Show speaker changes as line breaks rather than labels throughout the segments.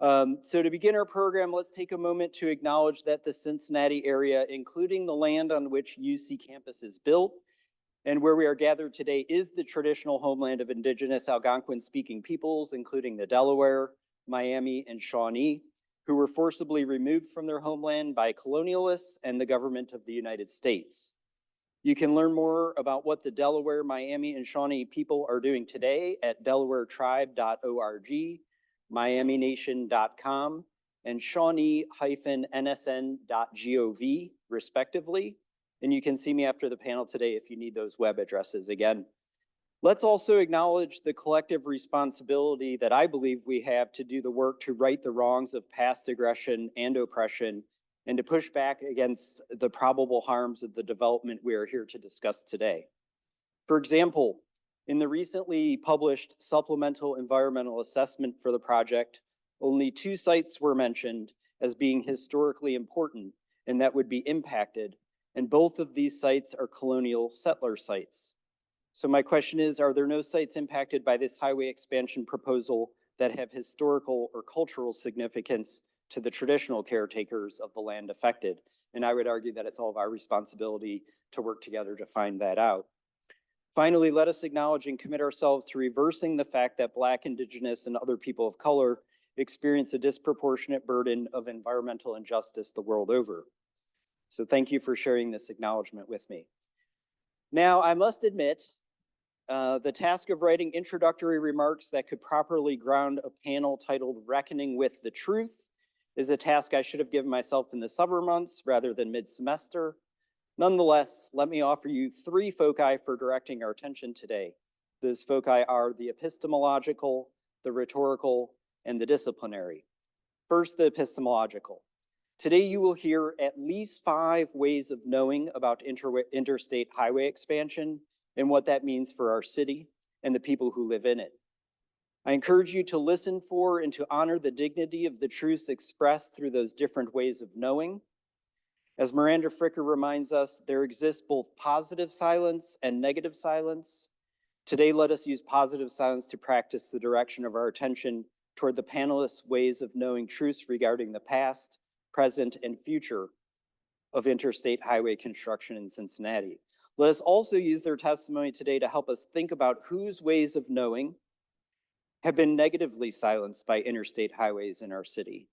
So to begin our program, let's take a moment to acknowledge that the Cincinnati area, including the land on which UC campus is built, and where we are gathered today, is the traditional homeland of indigenous Algonquin-speaking peoples, including the Delaware, Miami, and Shawnee, who were forcibly removed from their homeland by colonialists and the government of the United States. You can learn more about what the Delaware, Miami, and Shawnee people are doing today at delawaretribe.org, miamination.com, and shawnee-nsn.gov, respectively. And you can see me after the panel today if you need those web addresses again. Let's also acknowledge the collective responsibility that I believe we have to do the work to right the wrongs of past aggression and oppression, and to push back against the probable harms of the development we are here to discuss today. For example, in the recently published supplemental environmental assessment for the project, only 2 sites were mentioned as being historically important and that would be impacted, and both of these sites are colonial settler sites. So my question is, are there no sites impacted by this highway expansion proposal that have historical or cultural significance to the traditional caretakers of the land affected? And I would argue that it's all of our responsibility to work together to find that out. Finally, let us acknowledge and commit ourselves to reversing the fact that Black, Indigenous, and other people of color experience a disproportionate burden of environmental injustice the world over. So thank you for sharing this acknowledgement with me. Now, I must admit, the task of writing introductory remarks that could properly ground a panel titled Reckoning with the Truth is a task I should have given myself in the summer months rather than mid-semester. Nonetheless, let me offer you 3 foci for directing our attention today. Those foci are the epistemological, the rhetorical, and the disciplinary. First, the epistemological. Today, you will hear at least 5 ways of knowing about interstate highway expansion and what that means for our city and the people who live in it. I encourage you to listen for and to honor the dignity of the truths expressed through those different ways of knowing. As Miranda Fricker reminds us, there exists both positive silence and negative silence. Today, let us use positive silence to practice the direction of our attention toward the panelists' ways of knowing truths regarding the past, present, and future of interstate highway construction in Cincinnati. Let us also use their testimony today to help us think about whose ways of knowing have been negatively silenced by interstate highways in our city,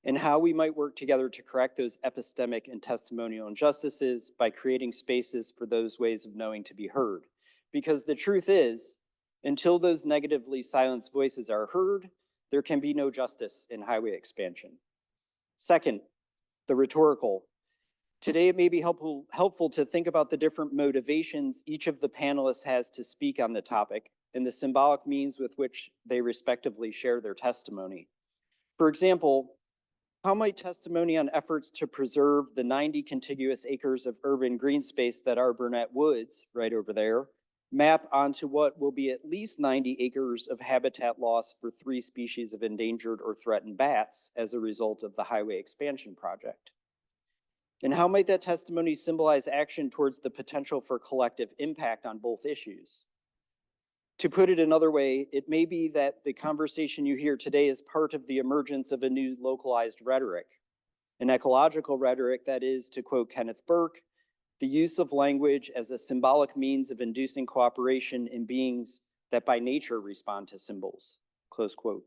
and how we might work together to correct those epistemic and testimonial injustices by creating spaces for those ways of knowing to be heard. Because the truth is, until those negatively silenced voices are heard, there can be no justice in highway expansion. Second, the rhetorical. Today, it may be helpful to think about the different motivations each of the panelists has to speak on the topic and the symbolic means with which they respectively share their testimony. For example, how might testimony on efforts to preserve the 90 contiguous acres of urban green space that are Burnet Woods, right over there, map onto what will be at least 90 acres of habitat loss for 3 species of endangered or threatened bats as a result of the highway expansion project? And how might that testimony symbolize action towards the potential for collective impact on both issues? To put it another way, it may be that the conversation you hear today is part of the emergence of a new localized rhetoric, an ecological rhetoric that is, to quote Kenneth Burke, the use of language as a symbolic means of inducing cooperation in beings that by nature respond to symbols, close quote.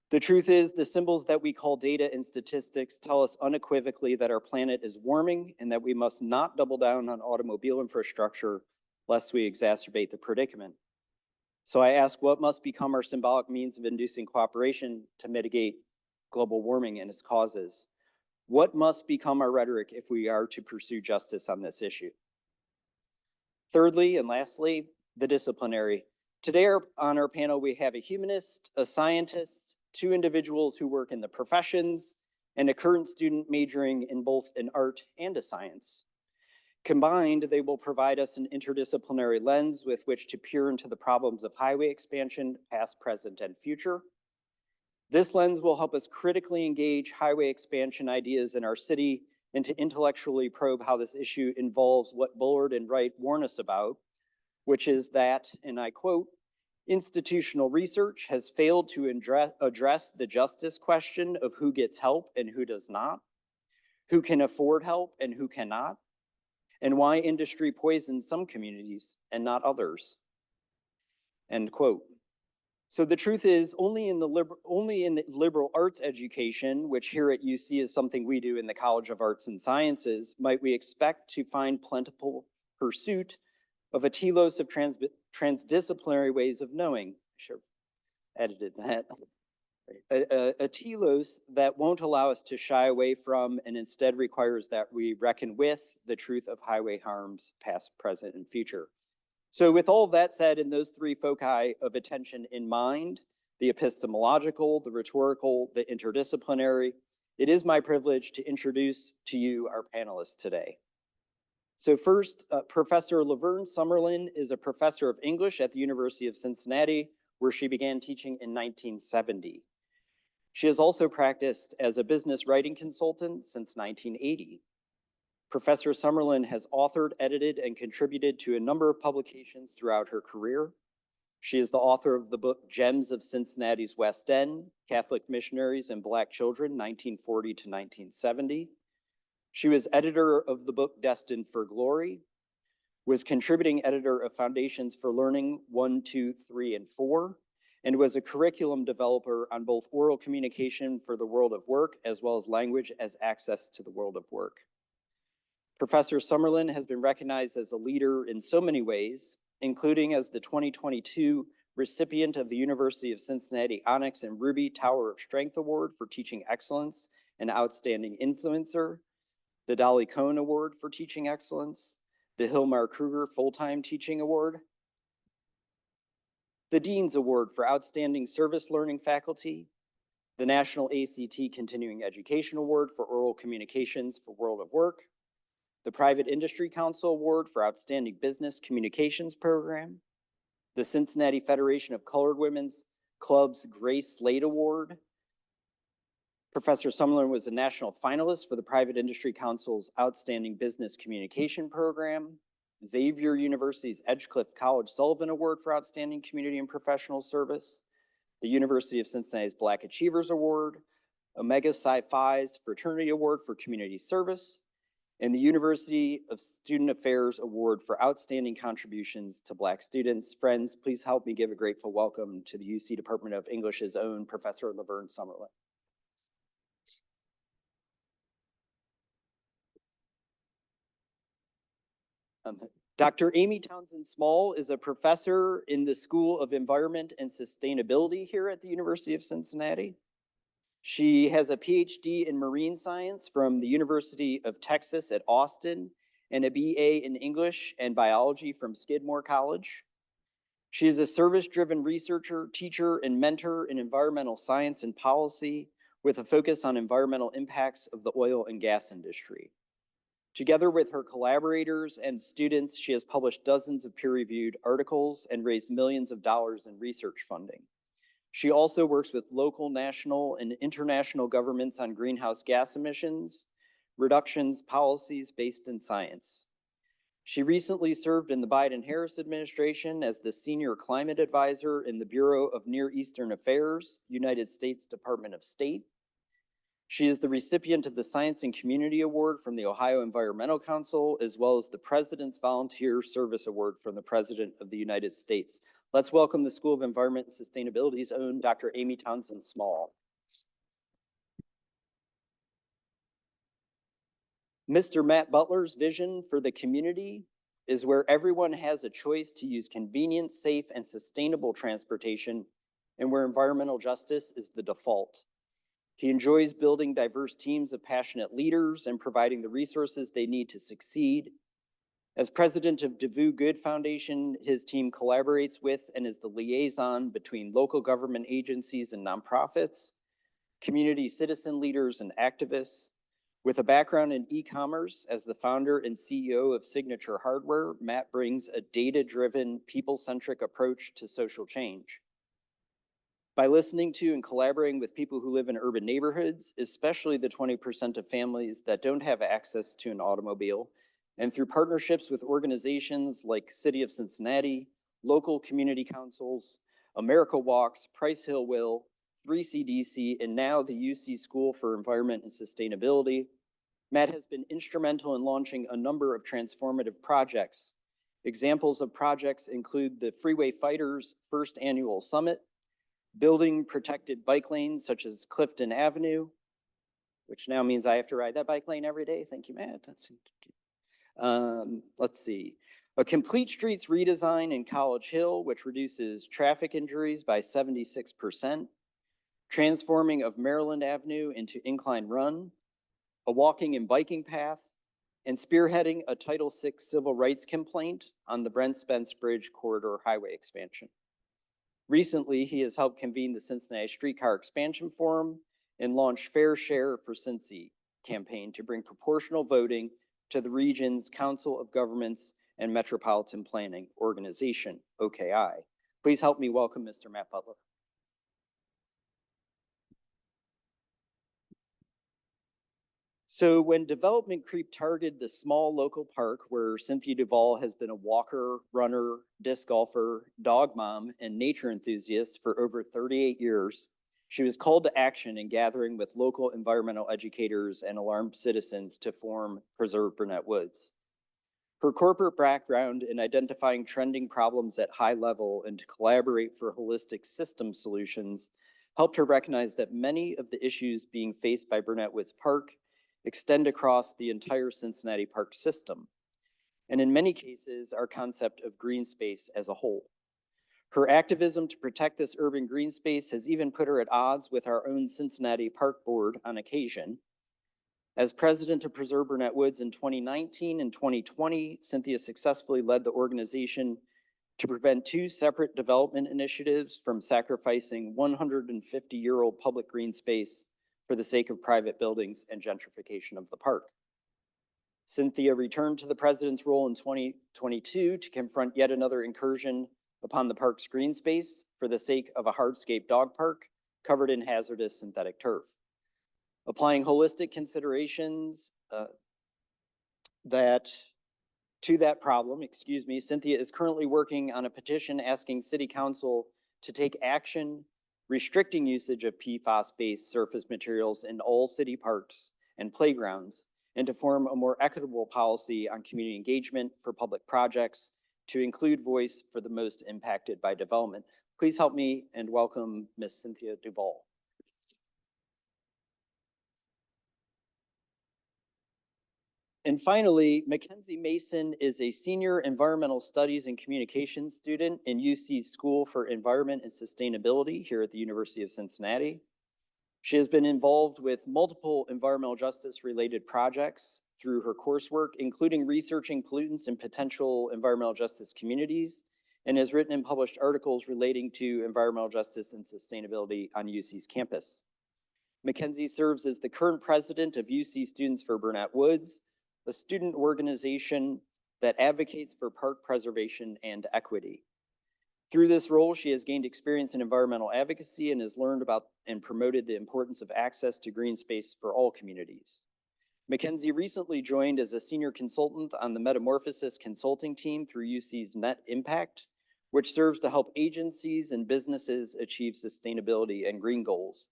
The truth is, the symbols that we call data and statistics tell us unequivocally that our planet is warming and that we must not double down on automobile infrastructure lest we exacerbate the predicament. So I ask, what must become our symbolic means of inducing cooperation to mitigate global warming and its causes? What must become our rhetoric if we are to pursue justice on this issue? Thirdly, and lastly, the disciplinary. Today on our panel, we have a humanist, a scientist, 2 individuals who work in the professions, and a current student majoring in both an art and a science. Combined, they will provide us an interdisciplinary lens with which to peer into the problems of highway expansion, past, present, and future. This lens will help us critically engage highway expansion ideas in our city and to intellectually probe how this issue involves what Bullard and Wright warn us about, which is that, and I quote, Institutional research has failed to address the justice question of who gets help and who does not, who can afford help and who cannot, and why industry poisons some communities and not others. End quote. So the truth is, only in the liberal arts education, which here at UC is something we do in the College of Arts and Sciences, might we expect to find plentiful pursuit of a telos of transdisciplinary ways of knowing. I should have edited that. A telos that won't allow us to shy away from and instead requires that we reckon with the truth of highway harms, past, present, and future. So with all of that said, and those three foci of attention in mind, the epistemological, the rhetorical, the interdisciplinary, it is my privilege to introduce to you our panelists today. So first, Professor LaVerne Summerlin is a professor of English at the University of Cincinnati, where she began teaching in 1970. She has also practiced as a business writing consultant since 1980. Professor Summerlin has authored, edited, and contributed to a number of publications throughout her career. She is the author of the book Gems of Cincinnati's West End, Catholic Missionaries and Black Children, 1940 to 1970. She was editor of the book Destined for Glory, was contributing editor of Foundations for Learning 1, 2, 3, and 4, and was a curriculum developer on both oral communication for the world of work as well as language as access to the world of work. Professor Summerlin has been recognized as a leader in so many ways, including as the 2022 recipient of the University of Cincinnati Onyx and Ruby Tower of Strength Award for Teaching Excellence and Outstanding Influencer, the Dolly Cohn Award for Teaching Excellence, the Hilmar Kruger Full-Time Teaching Award, the Dean's Award for Outstanding Service Learning Faculty, the National ACT Continuing Education Award for Oral Communications for World of Work, the Private Industry Council Award for Outstanding Business Communications Program, the Cincinnati Federation of Colored Women's Club's Grace Slade Award. Professor Summerlin was a national finalist for the Private Industry Council's Outstanding Business Communication Program, Xavier University's Edgecliff College Sullivan Award for Outstanding Community and Professional Service, the University of Cincinnati's Black Achievers Award, Omega Psi Phi's Fraternity Award for Community Service, and the University of Student Affairs Award for Outstanding Contributions to Black Students. Friends, please help me give a grateful welcome to the UC Department of English's own Professor LaVerne Summerlin. Dr. Amy Townsend-Small is a professor in the School of Environment and Sustainability here at the University of Cincinnati. She has a PhD in marine science from the University of Texas at Austin and a BA in English and biology from Skidmore College. She is a service-driven researcher, teacher, and mentor in environmental science and policy with a focus on environmental impacts of the oil and gas industry. Together with her collaborators and students, she has published dozens of peer-reviewed articles and raised millions of dollars in research funding. She also works with local, national, and international governments on greenhouse gas emissions, reductions policies based in science. She recently served in the Biden-Harris administration as the Senior Climate Advisor in the Bureau of Near Eastern Affairs, United States Department of State. She is the recipient of the Science and Community Award from the Ohio Environmental Council, as well as the President's Volunteer Service Award from the President of the United States. Let's welcome the School of Environment and Sustainability's own Dr. Amy Townsend-Small. Mr. Matt Butler's vision for the community is where everyone has a choice to use convenient, safe, and sustainable transportation, and where environmental justice is the default. He enjoys building diverse teams of passionate leaders and providing the resources they need to succeed. As president of Devou Good Foundation, his team collaborates with and is the liaison between local government agencies and nonprofits, community citizen leaders and activists. With a background in e-commerce as the founder and CEO of Signature Hardware, Matt brings a data-driven, people-centric approach to social change. By listening to and collaborating with people who live in urban neighborhoods, especially the 20% of families that don't have access to an automobile, and through partnerships with organizations like City of Cincinnati, local community councils, America Walks, Price Hill Will, 3CDC, and now the UC School for Environment and Sustainability. Matt has been instrumental in launching a number of transformative projects. Examples of projects include the Freeway Fighters' first annual summit, building protected bike lanes such as Clifton Avenue, which now means I have to ride that bike lane every day. Thank you, Matt. Let's see. A complete streets redesign in College Hill, which reduces traffic injuries by 76%. Transforming of Maryland Avenue into incline run. A walking and biking path. And spearheading a Title VI civil rights complaint on the Brent Spence Bridge corridor highway expansion. Recently, he has helped convene the Cincinnati Streetcar Expansion Forum and launch Fair Share for Cincy campaign to bring proportional voting to the region's Council of Governments and Metropolitan Planning Organization, OKI. Please help me welcome Mr. Matt Butler. So when development creep targeted the small local park where Cynthia Duval has been a walker, runner, disc golfer, dog mom, and nature enthusiast for over 38 years, she was called to action in gathering with local environmental educators and alarmed citizens to form Preserve Burnet Woods. Her corporate background in identifying trending problems at high level and to collaborate for holistic system solutions helped her recognize that many of the issues being faced by Burnet Woods Park extend across the entire Cincinnati park system, and in many cases, our concept of green space as a whole. Her activism to protect this urban green space has even put her at odds with our own Cincinnati Park Board on occasion. As president of Preserve Burnet Woods in 2019 and 2020, Cynthia successfully led the organization to prevent two separate development initiatives from sacrificing 150-year-old public green space for the sake of private buildings and gentrification of the park. Cynthia returned to the president's role in 2022 to confront yet another incursion upon the park's green space for the sake of a hardscape dog park covered in hazardous synthetic turf. Applying holistic considerations to that problem, Cynthia is currently working on a petition asking City Council to take action restricting usage of PFAS-based surface materials in all city parks and playgrounds, and to form a more equitable policy on community engagement for public projects to include voice for the most impacted by development. Please help me and welcome Ms. Cynthia Duval. And finally, Mackenzie Mason is a senior environmental studies and communications student in UC's School for Environment and Sustainability here at the University of Cincinnati. She has been involved with multiple environmental justice related projects through her coursework, including researching pollutants in potential environmental justice communities, and has written and published articles relating to environmental justice and sustainability on UC's campus. Mackenzie serves as the current president of UC Students for Burnet Woods, a student organization that advocates for park preservation and equity. Through this role, she has gained experience in environmental advocacy and has learned about and promoted the importance of access to green space for all communities. Mackenzie recently joined as a senior consultant on the Metamorphosis consulting team through UC's Net Impact, which serves to help agencies and businesses achieve sustainability and green goals.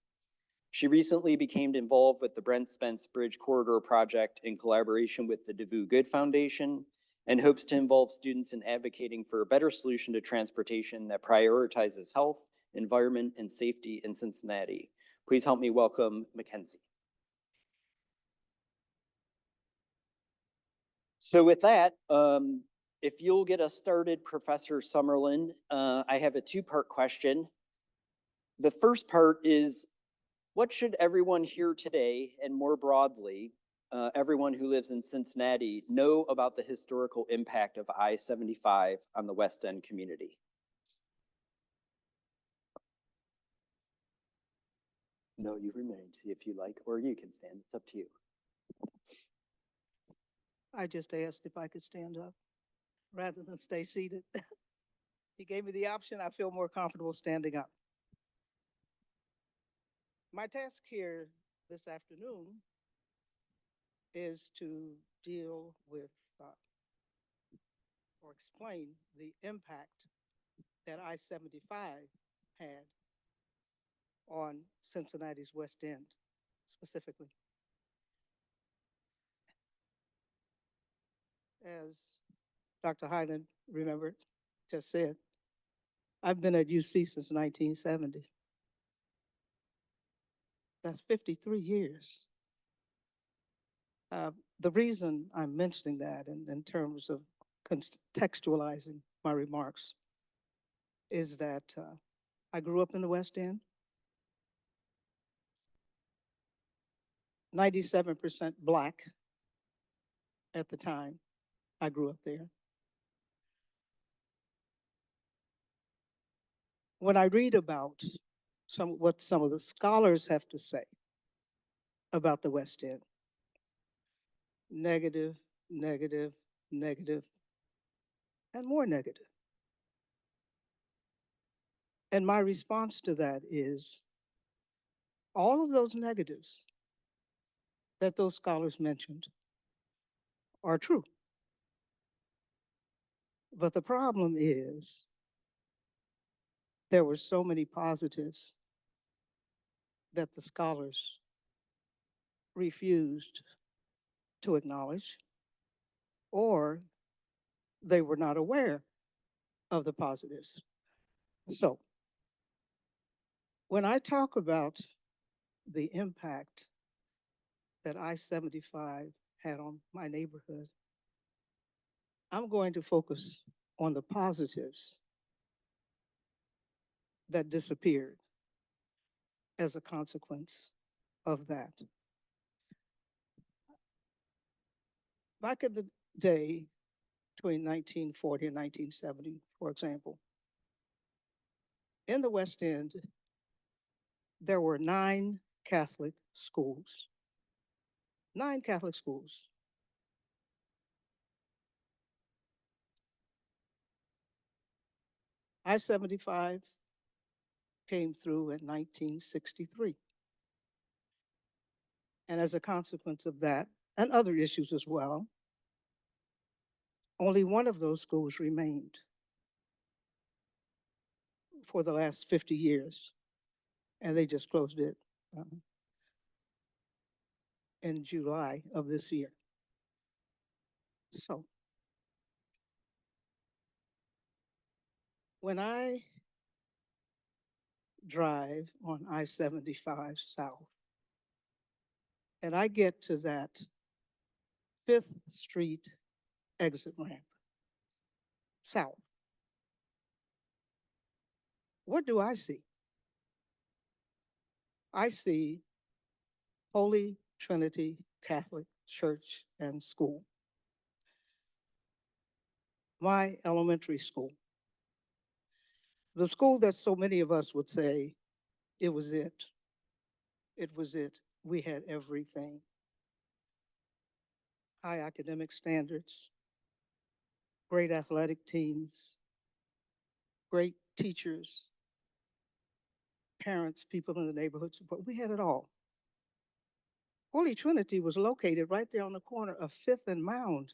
She recently became involved with the Brent Spence Bridge Corridor Project in collaboration with the Devou Good Foundation and hopes to involve students in advocating for a better solution to transportation that prioritizes health, environment, and safety in Cincinnati. Please help me welcome Mackenzie. So with that, if you'll get us started, Professor Summerlin, I have a two-part question. The first part is, what should everyone here today, and more broadly, everyone who lives in Cincinnati, know about the historical impact of I-75 on the West End community? No, you remain, see if you like, or you can stand, it's up to you.
I just asked if I could stand up rather than stay seated. He gave me the option. I feel more comfortable standing up. My task here this afternoon is to deal with or explain the impact that I-75 had on Cincinnati's West End specifically. As Dr. Hyland just said, I've been at UC since 1970. That's 53 years. The reason I'm mentioning that in terms of contextualizing my remarks is that I grew up in the West End. 97% Black at the time I grew up there. When I read about what some of the scholars have to say about the West End, negative, negative, negative, and more negative. And my response to that is all of those negatives that those scholars mentioned are true. But the problem is there were so many positives that the scholars refused to acknowledge, or they were not aware of the positives. So when I talk about the impact that I-75 had on my neighborhood, I'm going to focus on the positives that disappeared as a consequence of that. Back in the day, between 1940 and 1970, for example, in the West End, there were 9 Catholic schools. 9 Catholic schools. I-75 came through in 1963. And as a consequence of that, and other issues as well, only one of those schools remained for the last 50 years. And they just closed it in July of this year. So when I drive on I-75 South, and I get to that 5th Street exit ramp, south, what do I see? I see Holy Trinity Catholic Church and School, my elementary school. The school that so many of us would say, it was it. It was it. We had everything. High academic standards, great athletic teams, great teachers, parents, people in the neighborhood support. We had it all. Holy Trinity was located right there on the corner of 5th and Mound.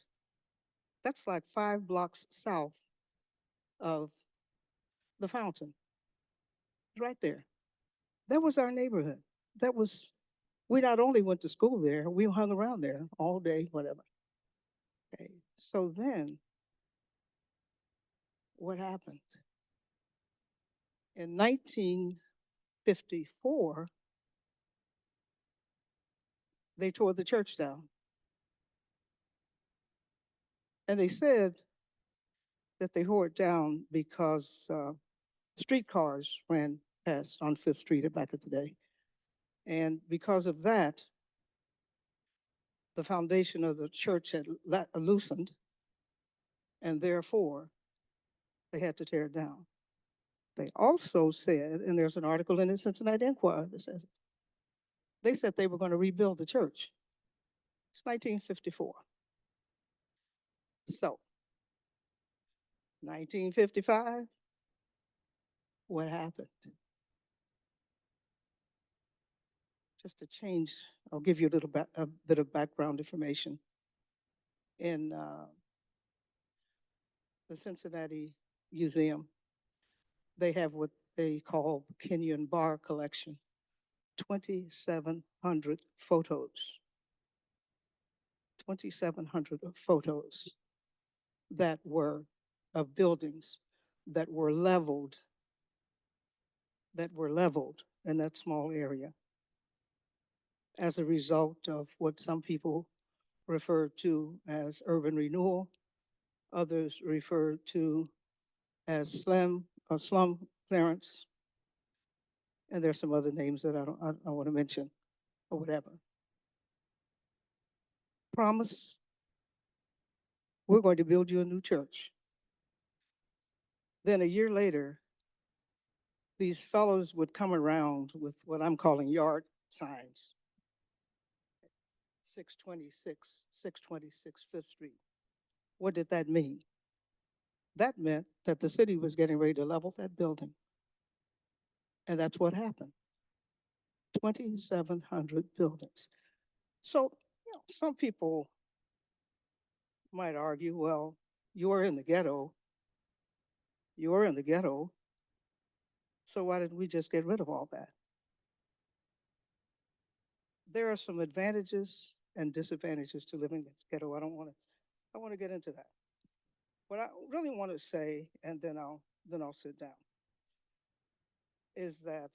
That's like 5 blocks south of the Fountain. Right there. That was our neighborhood. We not only went to school there, we hung around there all day, whatever. Okay. So then, what happened? In 1954, they tore the church down. And they said that they tore it down because streetcars ran past on 5th Street back in the day. And because of that, the foundation of the church had loosened, and therefore they had to tear it down. They also said, and there's an article in the Cincinnati Enquirer that says it, they said they were going to rebuild the church. It's 1954. So, 1955, what happened? Just to change, I'll give you a bit of background information. In the Cincinnati Museum, they have what they call Kenyon Bar Collection. 2,700 photos. 2,700 photos that were of buildings that were leveled in that small area as a result of what some people refer to as urban renewal, others refer to as slum clearance, and there's some other names that I don't want to mention or whatever. Promise, we're going to build you a new church. Then a year later, these fellows would come around with what I'm calling yard signs. 626 Fifth Street. What did that mean? That meant that the city was getting ready to level that building. And that's what happened. 2,700 buildings. So, some people might argue, well, you were in the ghetto. You were in the ghetto. So why didn't we just get rid of all that? There are some advantages and disadvantages to living in the ghetto. I want to get into that. What I really want to say, and then I'll sit down, is that,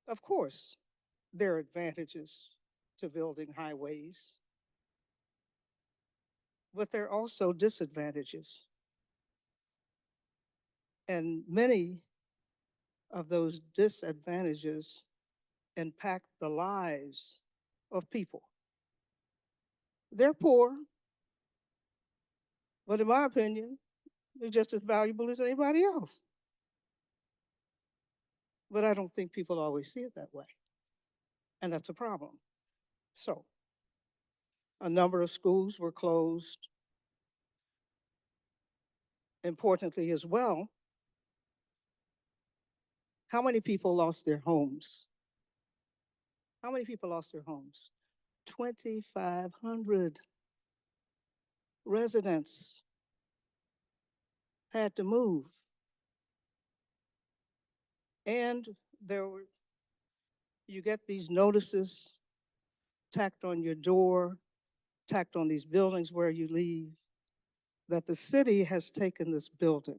of course, there are advantages to building highways, but there are also disadvantages. And many of those disadvantages impact the lives of people. They're poor, but in my opinion, they're just as valuable as anybody else. But I don't think people always see it that way. And that's a problem. So, a number of schools were closed. Importantly as well, how many people lost their homes? How many people lost their homes? 2,500 residents had to move. And you get these notices tacked on your door, tacked on these buildings where you leave, that the city has taken this building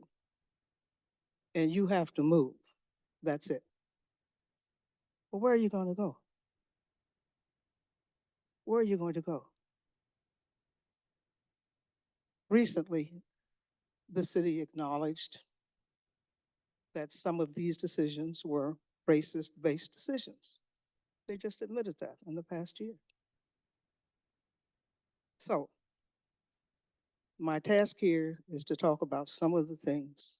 and you have to move. That's it. Well, where are you going to go? Where are you going to go? Recently, the city acknowledged that some of these decisions were racist-based decisions. They just admitted that in the past year. So, my task here is to talk about some of the things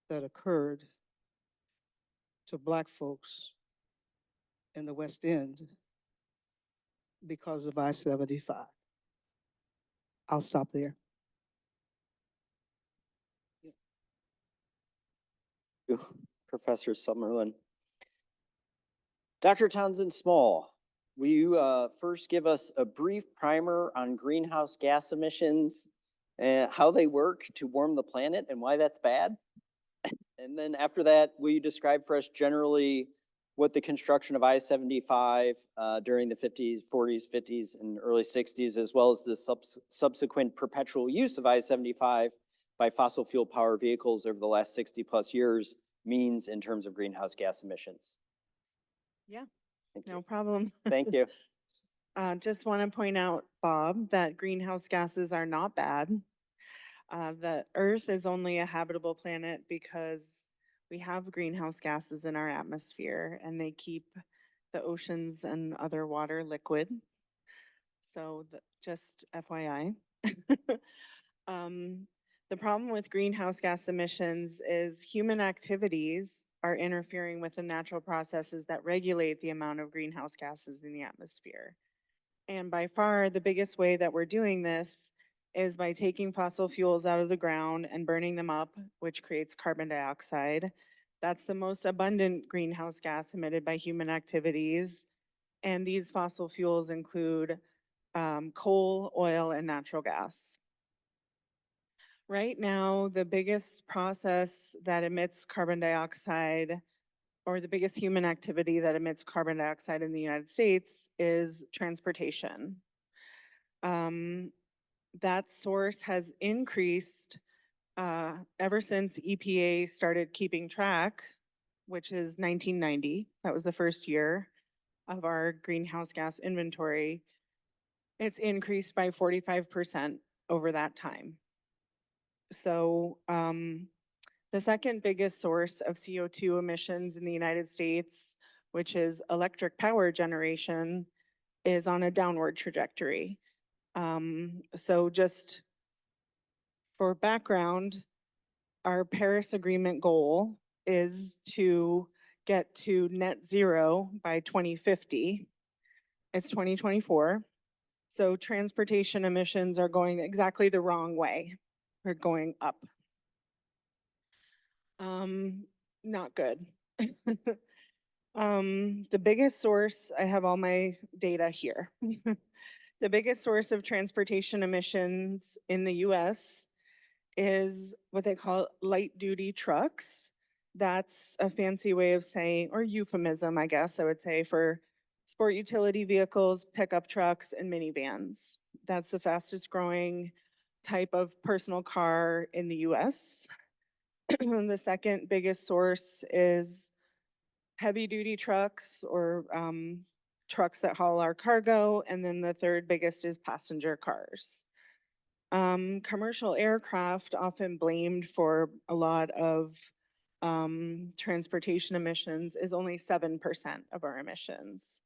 that occurred to Black folks in the West End because of I-75. I'll stop there.
Professor Summerlin. Dr. Townsend-Small, will you first give us a brief primer on greenhouse gas emissions and how they work to warm the planet and why that's bad? And then after that, will you describe for us generally what the construction of I-75 during the 50s, 40s, 50s, and early 60s, as well as the subsequent perpetual use of I-75 by fossil fuel power vehicles over the last 60 plus years means in terms of greenhouse gas emissions?
Yeah,
Thank
no
you.
problem.
Thank you.
Just want to point out, Bob, that greenhouse gases are not bad. The Earth is only a habitable planet because we have greenhouse gases in our atmosphere and they keep the oceans and other water liquid. So just FYI. The problem with greenhouse gas emissions is human activities are interfering with the natural processes that regulate the amount of greenhouse gases in the atmosphere. And by far, the biggest way that we're doing this is by taking fossil fuels out of the ground and burning them up, which creates carbon dioxide. That's the most abundant greenhouse gas emitted by human activities. And these fossil fuels include coal, oil, and natural gas. Right now, the biggest process that emits carbon dioxide, or the biggest human activity that emits carbon dioxide in the United States, is transportation. That source has increased ever since EPA started keeping track, which is 1990. That was the first year of our greenhouse gas inventory. It's increased by 45% over that time. So the second biggest source of CO2 emissions in the United States, which is electric power generation, is on a downward trajectory. So just for background, our Paris Agreement goal is to get to net zero by 2050. It's 2024. So transportation emissions are going exactly the wrong way. They're going up. Not good. The biggest source, I have all my data here. The biggest source of transportation emissions in the US is what they call light duty trucks. That's a fancy way of saying, or euphemism, I guess I would say, for sport utility vehicles, pickup trucks, and minivans. That's the fastest growing type of personal car in the US. The second biggest source is heavy duty trucks, or trucks that haul our cargo. And then the third biggest is passenger cars. Commercial aircraft, often blamed for a lot of transportation emissions, is only 7% of our emissions.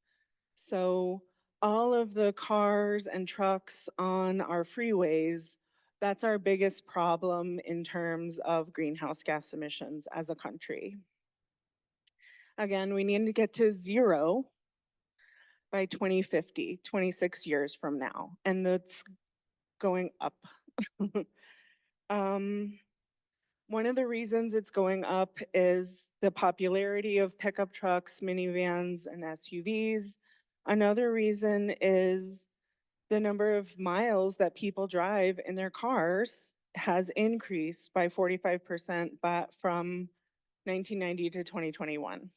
So all of the cars and trucks on our freeways, that's our biggest problem in terms of greenhouse gas emissions as a country. Again, we need to get to zero by 2050, 26 years from now, and that's going up. One of the reasons it's going up is the popularity of pickup trucks, minivans, and SUVs. Another reason is the number of miles that people drive in their cars has increased by 45% from 1990 to 2021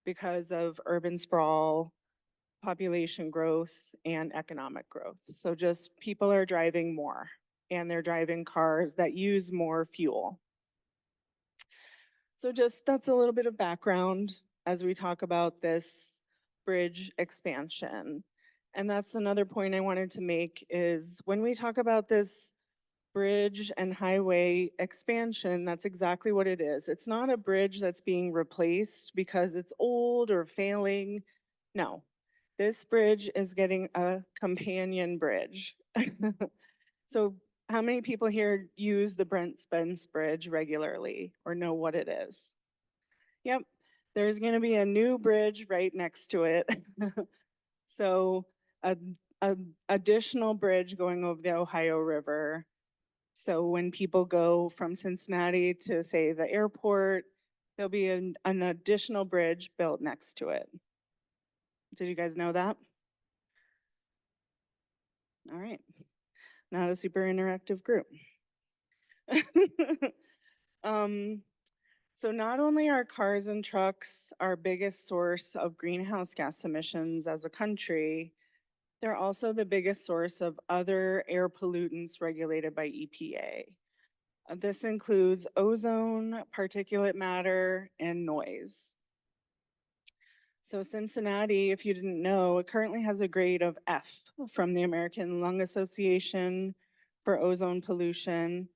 because of urban sprawl, population growth, and economic growth. So just people are driving more, and they're driving cars that use more fuel. So just that's a little bit of background as we talk about this bridge expansion. And that's another point I wanted to make is when we talk about this bridge and highway expansion, that's exactly what it is. It's not a bridge that's being replaced because it's old or failing. No, this bridge is getting a companion bridge. So how many people here use the Brent Spence Bridge regularly or know what it is? Yep, there's gonna be a new bridge right next to it. So a additional bridge going over the Ohio River. So when people go from Cincinnati to, say, the airport, there'll be an additional bridge built next to it. Did you guys know that? All right, not a super interactive group. So not only are cars and trucks our biggest source of greenhouse gas emissions as a country, they're also the biggest source of other air pollutants regulated by EPA. This includes ozone, particulate matter, and noise. So Cincinnati, if you didn't know, it currently has a grade of F from the American Lung Association for ozone pollution.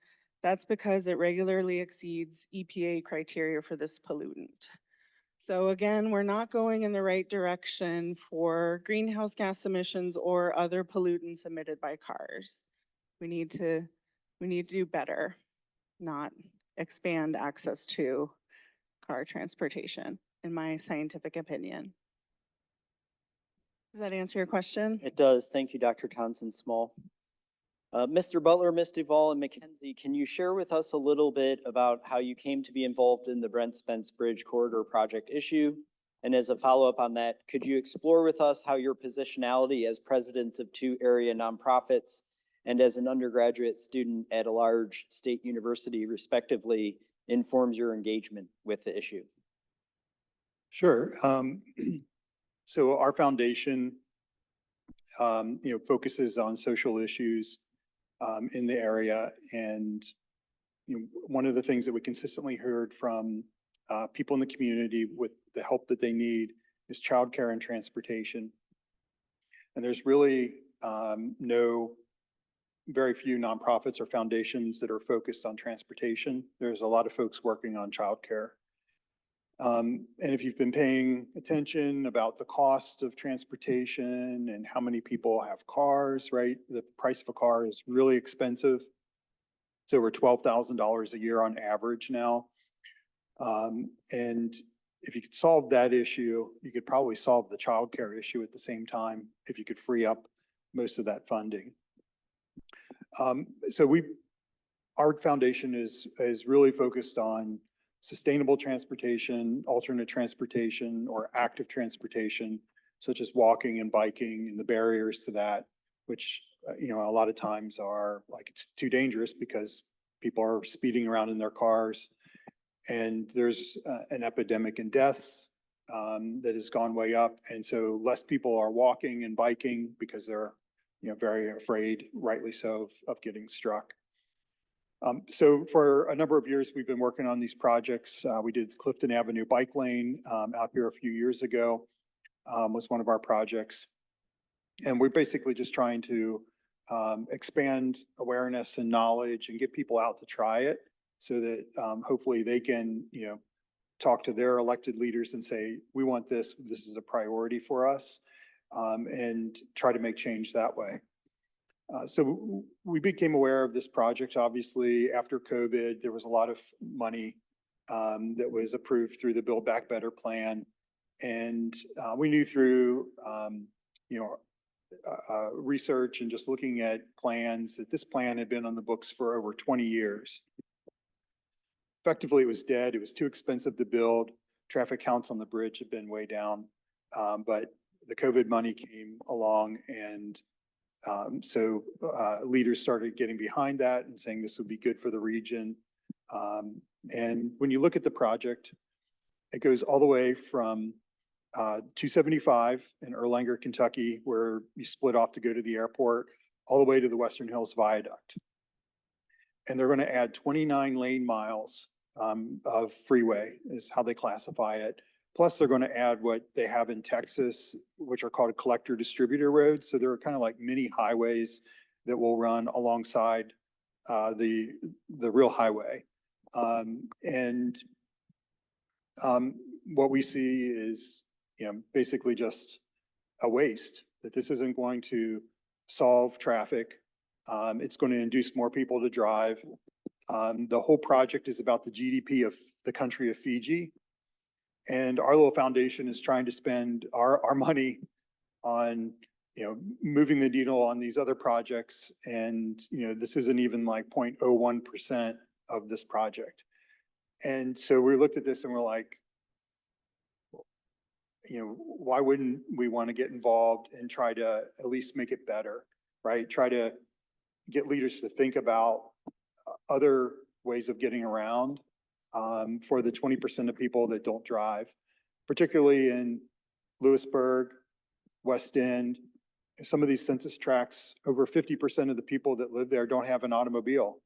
That's because it regularly exceeds EPA criteria for this pollutant. So again, we're not going in the right direction for greenhouse gas emissions or other pollutants emitted by cars. We need to do better, not expand access to car transportation, in my scientific opinion. Does that answer your question?
It does. Thank you, Dr. Townsend-Small. Mr. Butler, Ms. Duval, and Mackenzie, can you share with us a little bit about how you came to be involved in the Brent Spence Bridge Corridor Project issue? And as a follow-up on that, could you explore with us how your positionality as presidents of two area nonprofits and as an undergraduate student at a large state university respectively informs your engagement with the issue?
Sure. So our foundation, focuses on social issues in the area. And one of the things that we consistently heard from people in the community with the help that they need is childcare and transportation. And there's really very few nonprofits or foundations that are focused on transportation. There's a lot of folks working on childcare. And if you've been paying attention about the cost of transportation and how many people have cars, right? The price of a car is really expensive. It's over $12,000 a year on average now. And if you could solve that issue, you could probably solve the childcare issue at the same time if you could free up most of that funding. So our foundation is really focused on sustainable transportation, alternate transportation, or active transportation, such as walking and biking and the barriers to that, which, a lot of times are like, it's too dangerous because people are speeding around in their cars. And there's an epidemic in deaths that has gone way up. And so less people are walking and biking because they're, very afraid, rightly so, of getting struck. So for a number of years, we've been working on these projects. We did Clifton Avenue Bike Lane out here a few years ago, was one of our projects. And we're basically just trying to expand awareness and knowledge and get people out to try it so that hopefully they can, talk to their elected leaders and say, we want this, this is a priority for us, and try to make change that way. So we became aware of this project, obviously, after COVID. There was a lot of money that was approved through the Build Back Better plan. And we knew through, research and just looking at plans that this plan had been on the books for over 20 years. Effectively, it was dead. It was too expensive to build. Traffic counts on the bridge had been way down. But the COVID money came along, and so leaders started getting behind that and saying this would be good for the region. And when you look at the project, it goes all the way from 275 in Erlanger, Kentucky, where you split off to go to the airport, all the way to the Western Hills Viaduct. And they're going to add 29 lane miles of freeway is how they classify it. Plus, they're going to add what they have in Texas, which are called collector distributor roads. So they're kind of like mini highways that will run alongside the real highway. What we see is, basically just a waste, that this isn't going to solve traffic. It's going to induce more people to drive. The whole project is about the GDP of the country of Fiji. And our little foundation is trying to spend our money on, moving the needle on these other projects. And, this isn't even like 0.01% of this project. And so we looked at this and we're like, why wouldn't we want to get involved and try to at least make it better, right? Try to get leaders to think about other ways of getting around for the 20% of people that don't drive, particularly in Lewisburg, West End. Some of these census tracts, over 50% of the people that live there don't have an automobile.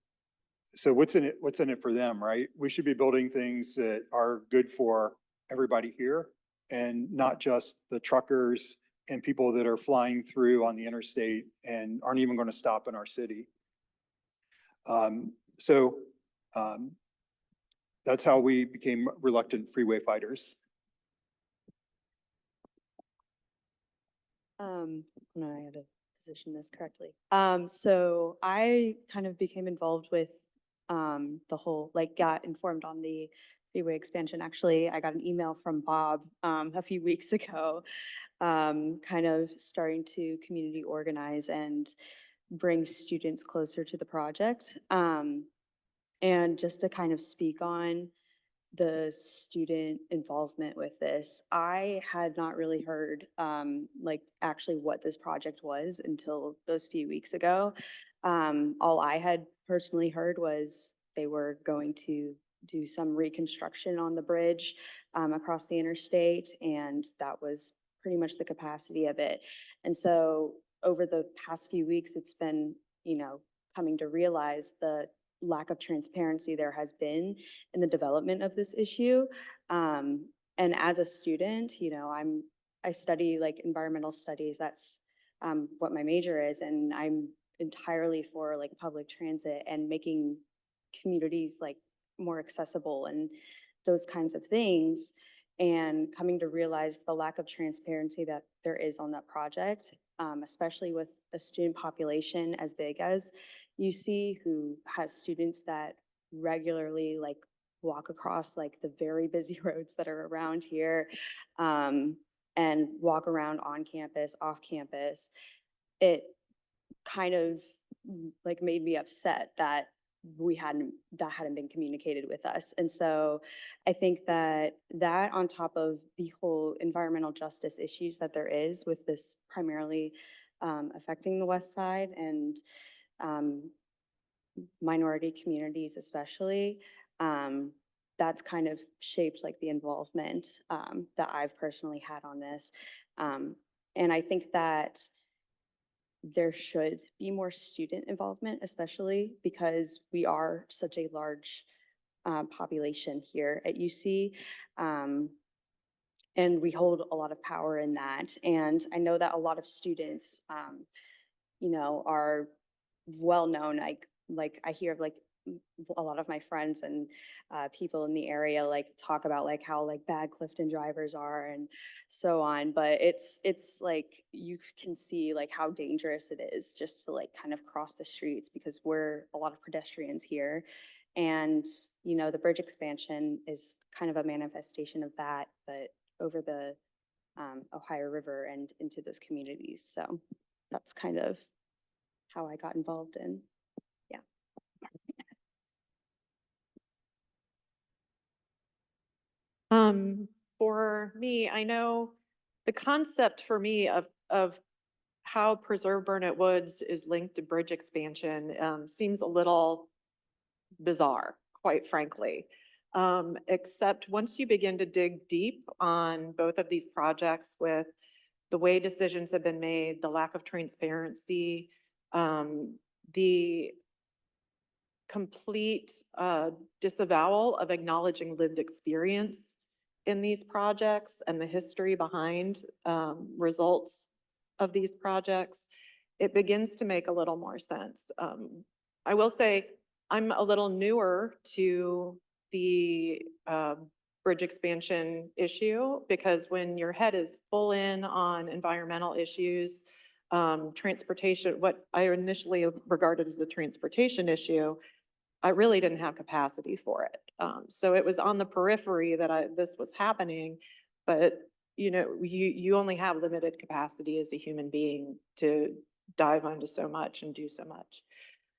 So what's in it for them, right? We should be building things that are good for everybody here and not just the truckers and people that are flying through on the interstate and aren't even going to stop in our city. That's how we became reluctant freeway fighters.
No, I had to position this correctly. So I kind of became involved with the whole, got informed on the freeway expansion. Actually, I got an email from Bob a few weeks ago, kind of starting to community organize and bring students closer to the project. And just to kind of speak on the student involvement with this, I had not really heard actually what this project was until those few weeks ago. All I had personally heard was they were going to do some reconstruction on the bridge across the interstate, and that was pretty much the capacity of it. And so over the past few weeks, it's been, coming to realize the lack of transparency there has been in the development of this issue. And as a student, I study like environmental studies. That's what my major is, and I'm entirely for like public transit and making communities like more accessible and those kinds of things. And coming to realize the lack of transparency that there is on that project, especially with a student population as big as UC, who has students that regularly like walk across like the very busy roads that are around here, and walk around on campus, off campus. It kind of like made me upset that that hadn't been communicated with us. And so I think that on top of the whole environmental justice issues that there is with this primarily affecting the West Side and minority communities especially, that's kind of shaped like the involvement that I've personally had on this. And I think that there should be more student involvement, especially because we are such a large population here at UC. And we hold a lot of power in that. And I know that a lot of students, are well known. Like I hear like a lot of my friends and people in the area like talk about like how like bad Clifton drivers are and so on. But it's like you can see like how dangerous it is just to like kind of cross the streets because we're a lot of pedestrians here. And, the bridge expansion is kind of a manifestation of that, but over the Ohio River and into those communities. So that's kind of how I got involved in.
For me, I know the concept for me of how preserve Burnet Woods is linked to bridge expansion seems a little bizarre, quite frankly. Except once you begin to dig deep on both of these projects with the way decisions have been made, the lack of transparency, the complete disavowal of acknowledging lived experience in these projects and the history behind results of these projects, it begins to make a little more sense. I will say I'm a little newer to the bridge expansion issue because when your head is full in on environmental issues, transportation, what I initially regarded as the transportation issue, I really didn't have capacity for it. So it was on the periphery that this was happening, but you only have limited capacity as a human being to dive into so much and do so much.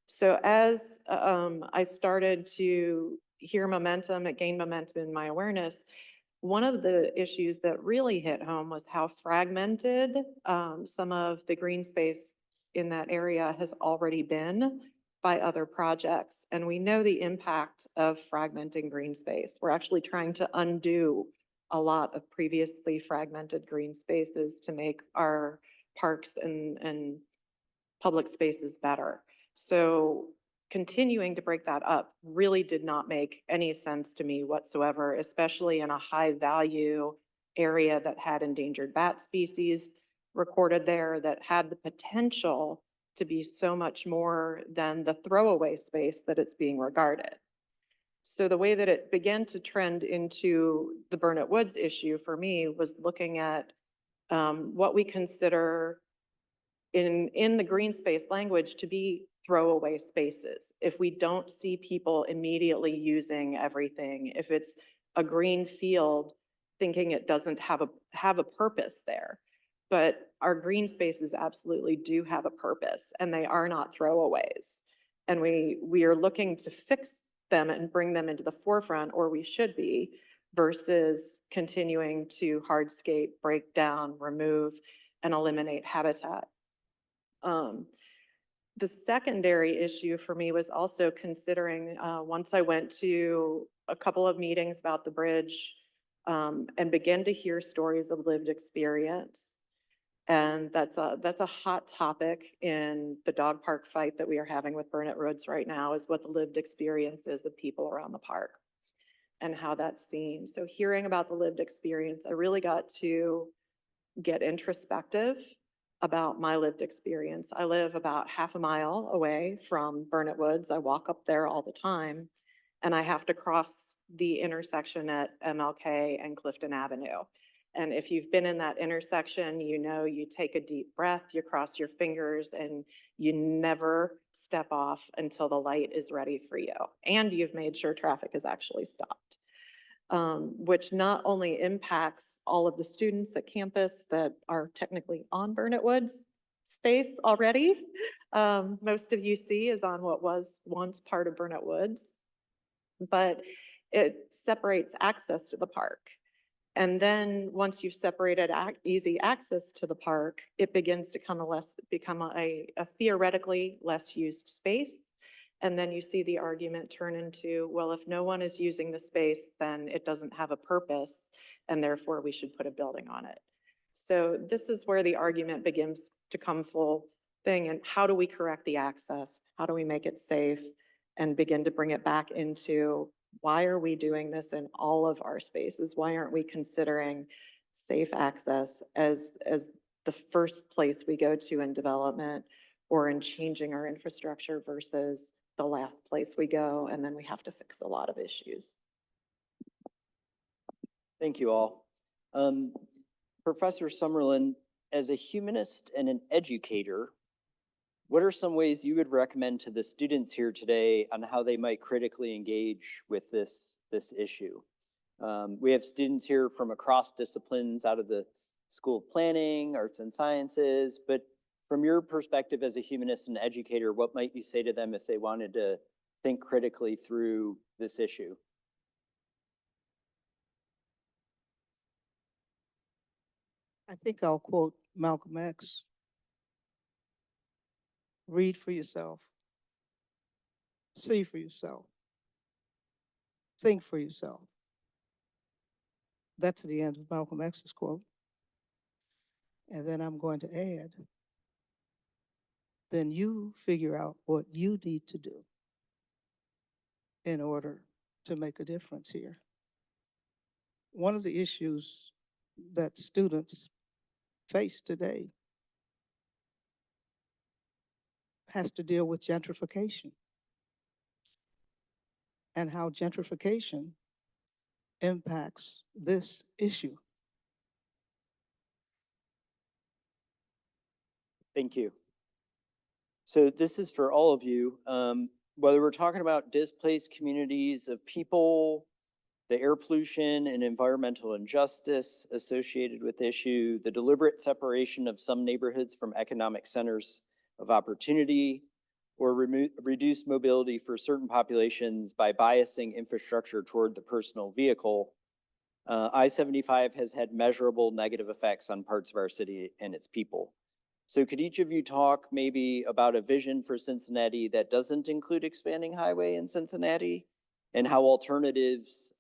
So as I started to hear momentum, it gained momentum in my awareness. One of the issues that really hit home was how fragmented some of the green space in that area has already been by other projects. And we know the impact of fragmenting green space. We're actually trying to undo a lot of previously fragmented green spaces to make our parks and public spaces better. So continuing to break that up really did not make any sense to me whatsoever, especially in a high value area that had endangered bat species recorded there, that had the potential to be so much more than the throwaway space that it's being regarded. So the way that it began to trend into the Burnet Woods issue for me was looking at what we consider in the green space language to be throwaway spaces. If we don't see people immediately using everything, if it's a green field, thinking it doesn't have a purpose there. But our green spaces absolutely do have a purpose and they are not throwaways. And we are looking to fix them and bring them into the forefront, or we should be, versus continuing to hardscape, break down, remove, and eliminate habitat. The secondary issue for me was also considering, once I went to a couple of meetings about the bridge, and began to hear stories of lived experience. And that's a hot topic in the dog park fight that we are having with Burnet Roads right now, is what the lived experience is of people around the park and how that's seen. So hearing about the lived experience, I really got to get introspective about my lived experience. I live about half a mile away from Burnet Woods. I walk up there all the time, and I have to cross the intersection at MLK and Clifton Avenue. And if you've been in that intersection, you know, you take a deep breath, you cross your fingers, and you never step off until the light is ready for you. And you've made sure traffic is actually stopped. Which not only impacts all of the students at campus that are technically on Burnet Woods space already. Most of UC is on what was once part of Burnet Woods, but it separates access to the park. And then once you've separated easy access to the park, it begins to become a theoretically less used space. And then you see the argument turn into, well, if no one is using the space, then it doesn't have a purpose, and therefore we should put a building on it. So this is where the argument begins to come full thing. And how do we correct the access? How do we make it safe and begin to bring it back into, why are we doing this in all of our spaces? Why aren't we considering safe access as the first place we go to in development or in changing our infrastructure versus the last place we go, and then we have to fix a lot of issues.
Thank you all. Professor Summerlin, as a humanist and an educator, what are some ways you would recommend to the students here today on how they might critically engage with this issue? We have students here from across disciplines out of the School of Planning, Arts and Sciences, but from your perspective as a humanist and educator, what might you say to them if they wanted to think critically through this issue?
I think I'll quote Malcolm X. Read for yourself. See for yourself. Think for yourself. That's the end of Malcolm X's quote. And then I'm going to add, then you figure out what you need to do in order to make a difference here. One of the issues that students face today has to deal with gentrification and how gentrification impacts this issue.
Thank you. So this is for all of you. Whether we're talking about displaced communities of people, the air pollution and environmental injustice associated with the issue, the deliberate separation of some neighborhoods from economic centers of opportunity, or reduced mobility for certain populations by biasing infrastructure toward the personal vehicle, I-75 has had measurable negative effects on parts of our city and its people. So could each of you talk maybe about a vision for Cincinnati that doesn't include expanding highway in Cincinnati, and how alternatives,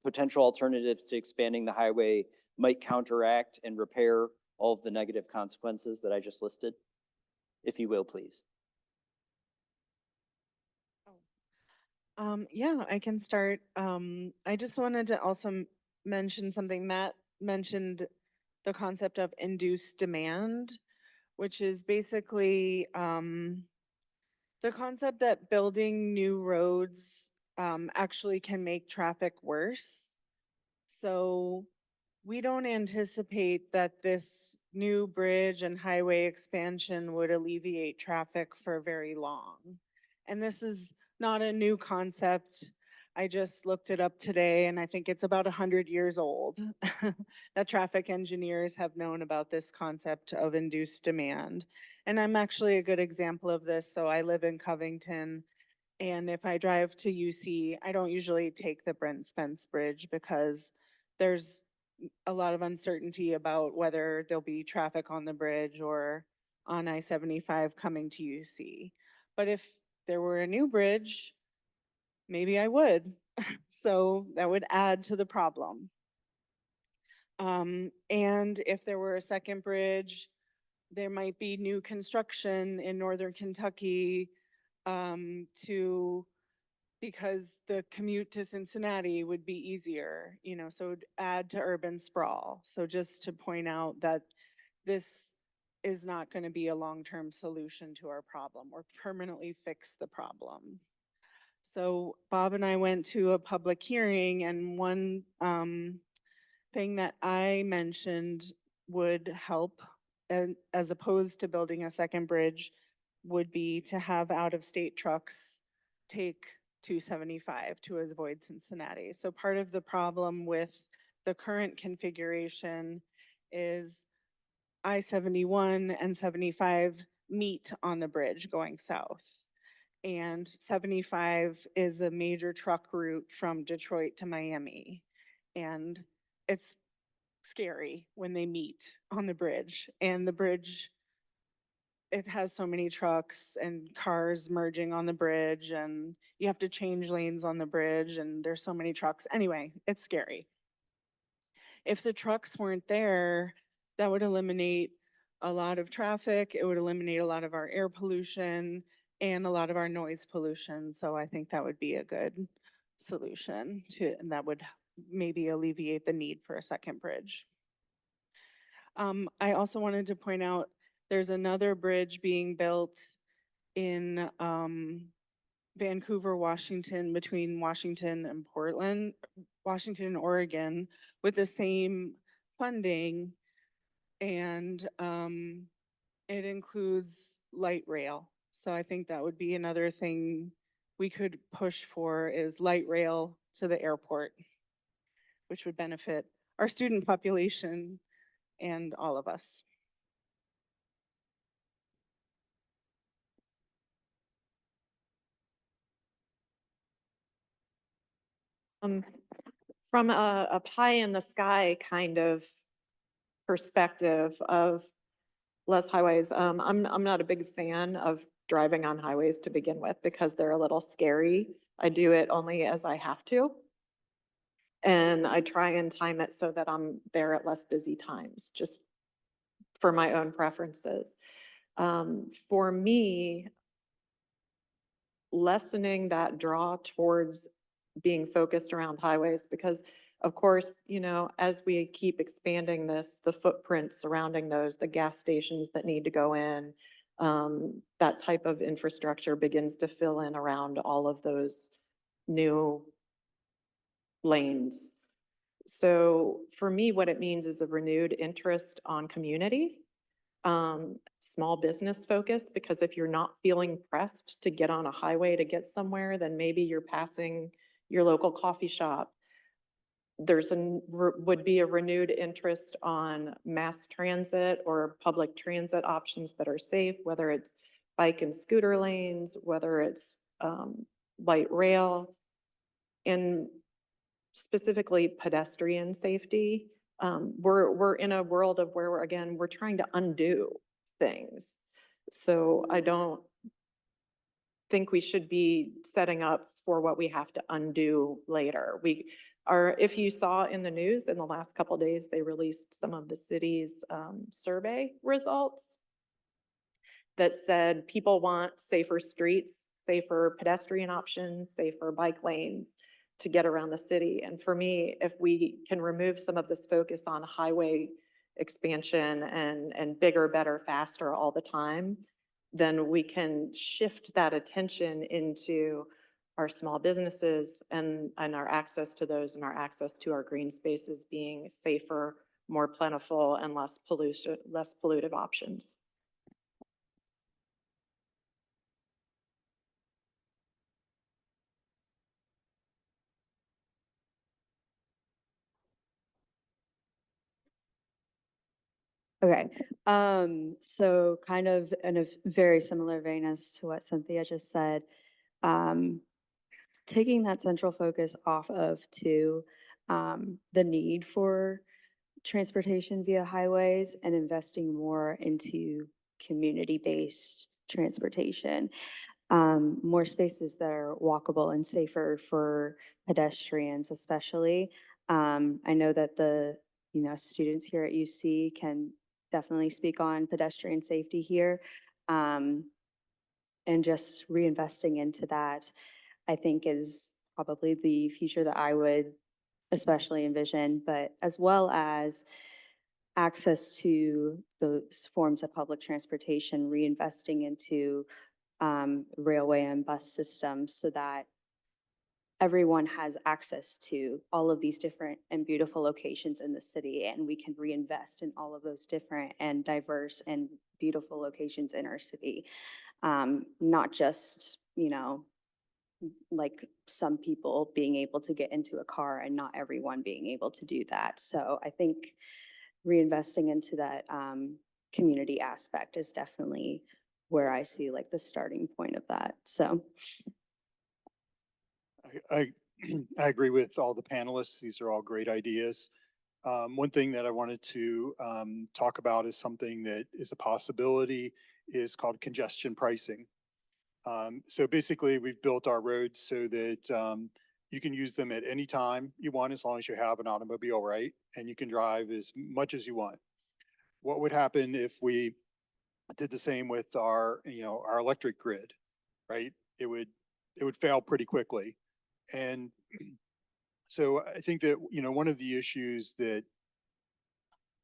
potential alternatives to expanding the highway might counteract and repair all of the negative consequences that I just listed? If you will, please.
Yeah, I can start. I just wanted to also mention something. Matt mentioned the concept of induced demand, which is basically the concept that building new roads actually can make traffic worse. So we don't anticipate that this new bridge and highway expansion would alleviate traffic for very long. And this is not a new concept. I just looked it up today, and I think it's about 100 years old that traffic engineers have known about this concept of induced demand. And I'm actually a good example of this. So I live in Covington, and if I drive to UC, I don't usually take the Brent Spence Bridge because there's a lot of uncertainty about whether there'll be traffic on the bridge or on I-75 coming to UC. But if there were a new bridge, maybe I would. So that would add to the problem. And if there were a second bridge, there might be new construction in northern Kentucky because the commute to Cincinnati would be easier, you know, so it'd add to urban sprawl. So just to point out that this is not going to be a long-term solution to our problem or permanently fix the problem. So Bob and I went to a public hearing, and one thing that I mentioned would help, and as opposed to building a second bridge, would be to have out-of-state trucks take 275 to avoid Cincinnati. So part of the problem with the current configuration is I-71 and 75 meet on the bridge going south. And 75 is a major truck route from Detroit to Miami. And it's scary when they meet on the bridge. And the bridge, it has so many trucks and cars merging on the bridge, and you have to change lanes on the bridge, and there's so many trucks. Anyway, it's scary. If the trucks weren't there, that would eliminate a lot of traffic. It would eliminate a lot of our air pollution and a lot of our noise pollution. So I think that would be a good solution and that would maybe alleviate the need for a second bridge. I also wanted to point out there's another bridge being built in Vancouver, Washington, between Washington and Portland, Washington and Oregon, with the same funding. And it includes light rail. So I think that would be another thing we could push for, is light rail to the airport, which would benefit our student population and all of us.
From a pie in the sky kind of perspective of less highways, I'm not a big fan of driving on highways to begin with because they're a little scary. I do it only as I have to. And I try and time it so that I'm there at less busy times, just for my own preferences. For me, lessening that draw towards being focused around highways, because of course, you know, as we keep expanding this, the footprint surrounding those, the gas stations that need to go in, that type of infrastructure begins to fill in around all of those new lanes. So for me, what it means is a renewed interest on community, small business focus, because if you're not feeling pressed to get on a highway to get somewhere, then maybe you're passing your local coffee shop. There's would be a renewed interest on mass transit or public transit options that are safe, whether it's bike and scooter lanes, whether it's light rail, and specifically pedestrian safety. We're in a world of where we're trying to undo things. So I don't think we should be setting up for what we have to undo later. If you saw in the news in the last couple of days, they released some of the city's survey results that said people want safer streets, safer pedestrian options, safer bike lanes to get around the city. And for me, if we can remove some of this focus on highway expansion and bigger, better, faster all the time, then we can shift that attention into our small businesses and our access to those, and our access to our green spaces being safer, more plentiful, and less pollutive options.
Okay, so kind of in a very similar vein as to what Cynthia just said, taking that central focus off of the need for transportation via highways and investing more into community-based transportation. More spaces that are walkable and safer for pedestrians especially. I know that the, students here at UC can definitely speak on pedestrian safety here. And just reinvesting into that, I think is probably the future that I would especially envision, but as well as access to those forms of public transportation, reinvesting into railway and bus systems so that everyone has access to all of these different and beautiful locations in the city, and we can reinvest in all of those different and diverse and beautiful locations in our city. Not just, like some people being able to get into a car and not everyone being able to do that. So I think reinvesting into that community aspect is definitely where I see like the starting point of that. So.
I I agree with all the panelists. These are all great ideas. One thing that I wanted to talk about is something that is a possibility is called congestion pricing. So basically, we've built our roads so that you can use them at any time you want, as long as you have an automobile, right? And you can drive as much as you want. What would happen if we did the same with our, our electric grid, right? It would fail pretty quickly. And so I think that, one of the issues that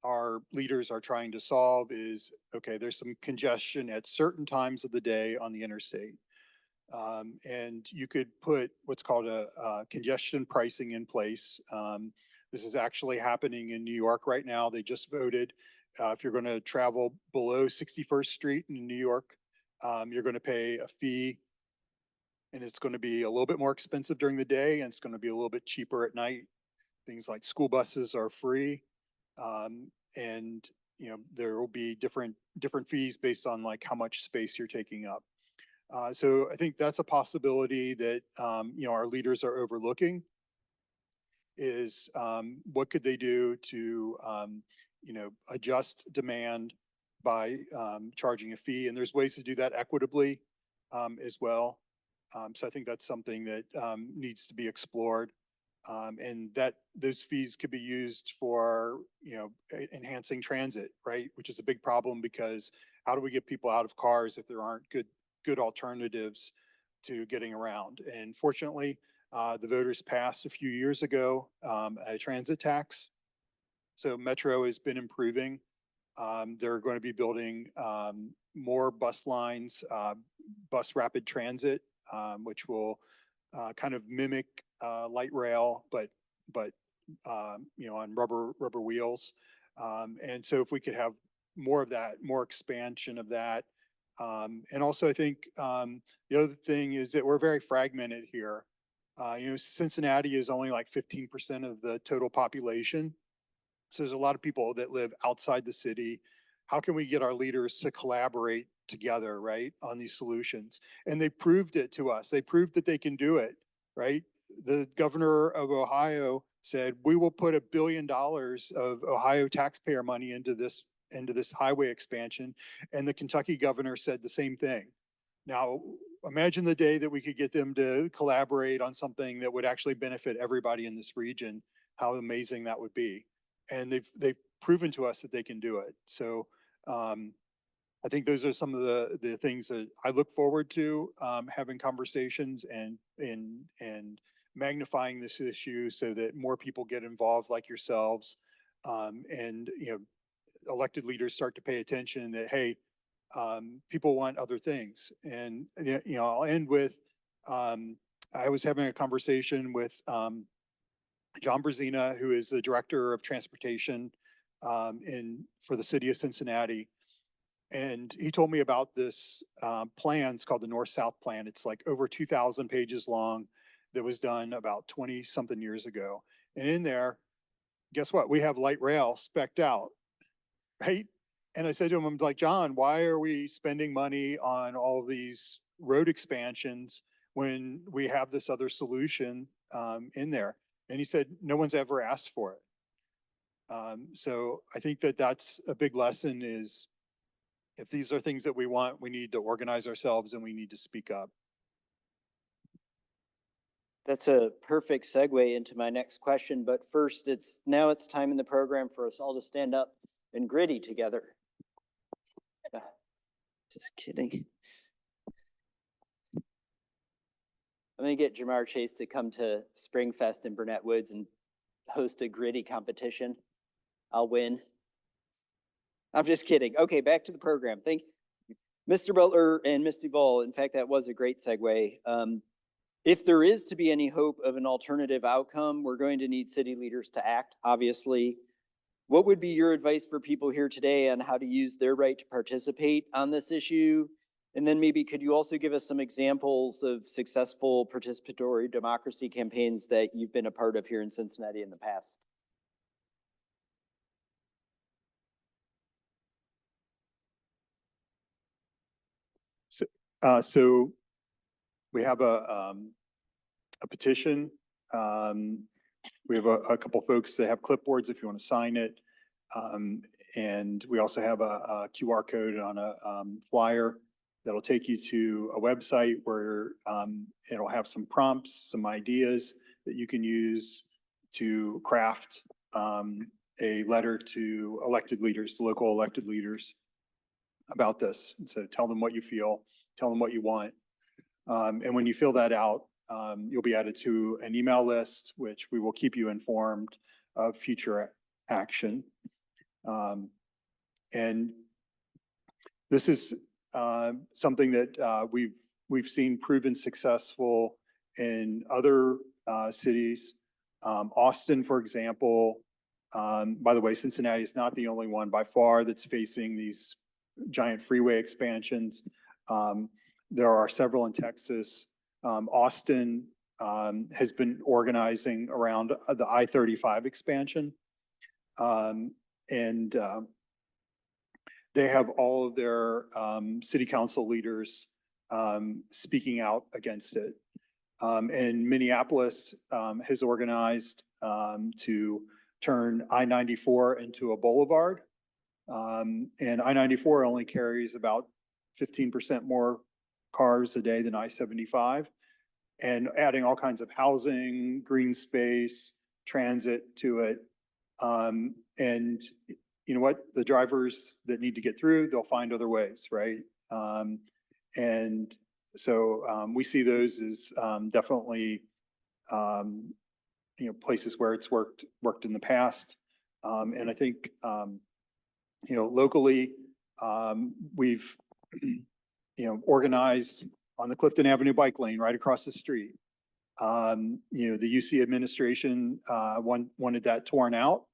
our leaders are trying to solve is, okay, there's some congestion at certain times of the day on the interstate. And you could put what's called a congestion pricing in place. This is actually happening in New York right now. They just voted, if you're going to travel below 61st Street in New York, you're going to pay a fee, and it's going to be a little bit more expensive during the day, and it's going to be a little bit cheaper at night. Things like school buses are free. And there will be different fees based on like how much space you're taking up. So I think that's a possibility that our leaders are overlooking. Is what could they do to adjust demand by charging a fee? And there's ways to do that equitably as well. So I think that's something that needs to be explored. And that those fees could be used for, enhancing transit, right? Which is a big problem, because how do we get people out of cars if there aren't good alternatives to getting around? And fortunately, the voters passed a few years ago a transit tax. So Metro has been improving. They're going to be building more bus lines, bus rapid transit, which will kind of mimic light rail, but on rubber wheels. And so if we could have more of that, more expansion of that. And also I think the other thing is that we're very fragmented here. Cincinnati is only like 15% of the total population. So there's a lot of people that live outside the city. How can we get our leaders to collaborate together, right, on these solutions? And they proved it to us. They proved that they can do it, right? The governor of Ohio said, we will put $1 billion of Ohio taxpayer money into this highway expansion. And the Kentucky governor said the same thing. Now, imagine the day that we could get them to collaborate on something that would actually benefit everybody in this region, how amazing that would be. And they've proven to us that they can do it. So I think those are some of the things that I look forward to having conversations and magnifying this issue so that more people get involved, like yourselves, and elected leaders start to pay attention that, hey, people want other things. And I'll end with I was having a conversation with John Brzezina, who is the director of transportation for the city of Cincinnati. And he told me about this plan. It's called the North-South Plan. It's like over 2,000 pages long, that was done about 20 something years ago. And in there, guess what? We have light rail spec'd out, right? And I said to him, I'm like, John, why are we spending money on all of these road expansions when we have this other solution in there? And he said, no one's ever asked for it. So I think that that's a big lesson, is if these are things that we want, we need to organize ourselves and we need to speak up.
That's a perfect segue into my next question, but first it's time in the program for us all to stand up and gritty together. Just kidding. I'm gonna get Jamar Chase to come to Springfest in Burnet Woods and host a gritty competition. I'll win. I'm just kidding. Okay, back to the program. Thank you. Mr. Butler and Ms. Duval, in fact, that was a great segue. If there is to be any hope of an alternative outcome, we're going to need city leaders to act, obviously. What would be your advice for people here today on how to use their right to participate on this issue? And then maybe could you also give us some examples of successful participatory democracy campaigns that you've been a part of here in Cincinnati in the past?
So we have a petition. We have a couple folks that have clipboards if you want to sign it. And we also have a QR code on a flyer that'll take you to a website where it'll have some prompts, some ideas that you can use to craft a letter to elected leaders, to local elected leaders about this. And so tell them what you feel, tell them what you want. And when you fill that out, you'll be added to an email list, which we will keep you informed of future action. And this is something that we've seen proven successful in other cities. Austin, for example, by the way, Cincinnati is not the only one by far that's facing these giant freeway expansions. There are several in Texas. Austin has been organizing around the I-35 expansion. And they have all of their city council leaders speaking out against it. And Minneapolis has organized to turn I-94 into a boulevard. And I-94 only carries about 15% more cars a day than I-75, and adding all kinds of housing, green space, transit to it. And you know what? The drivers that need to get through, they'll find other ways, right? And so we see those as definitely places where it's worked in the past. And I think locally we've organized on the Clifton Avenue bike lane right across the street. The UC administration wanted that torn out,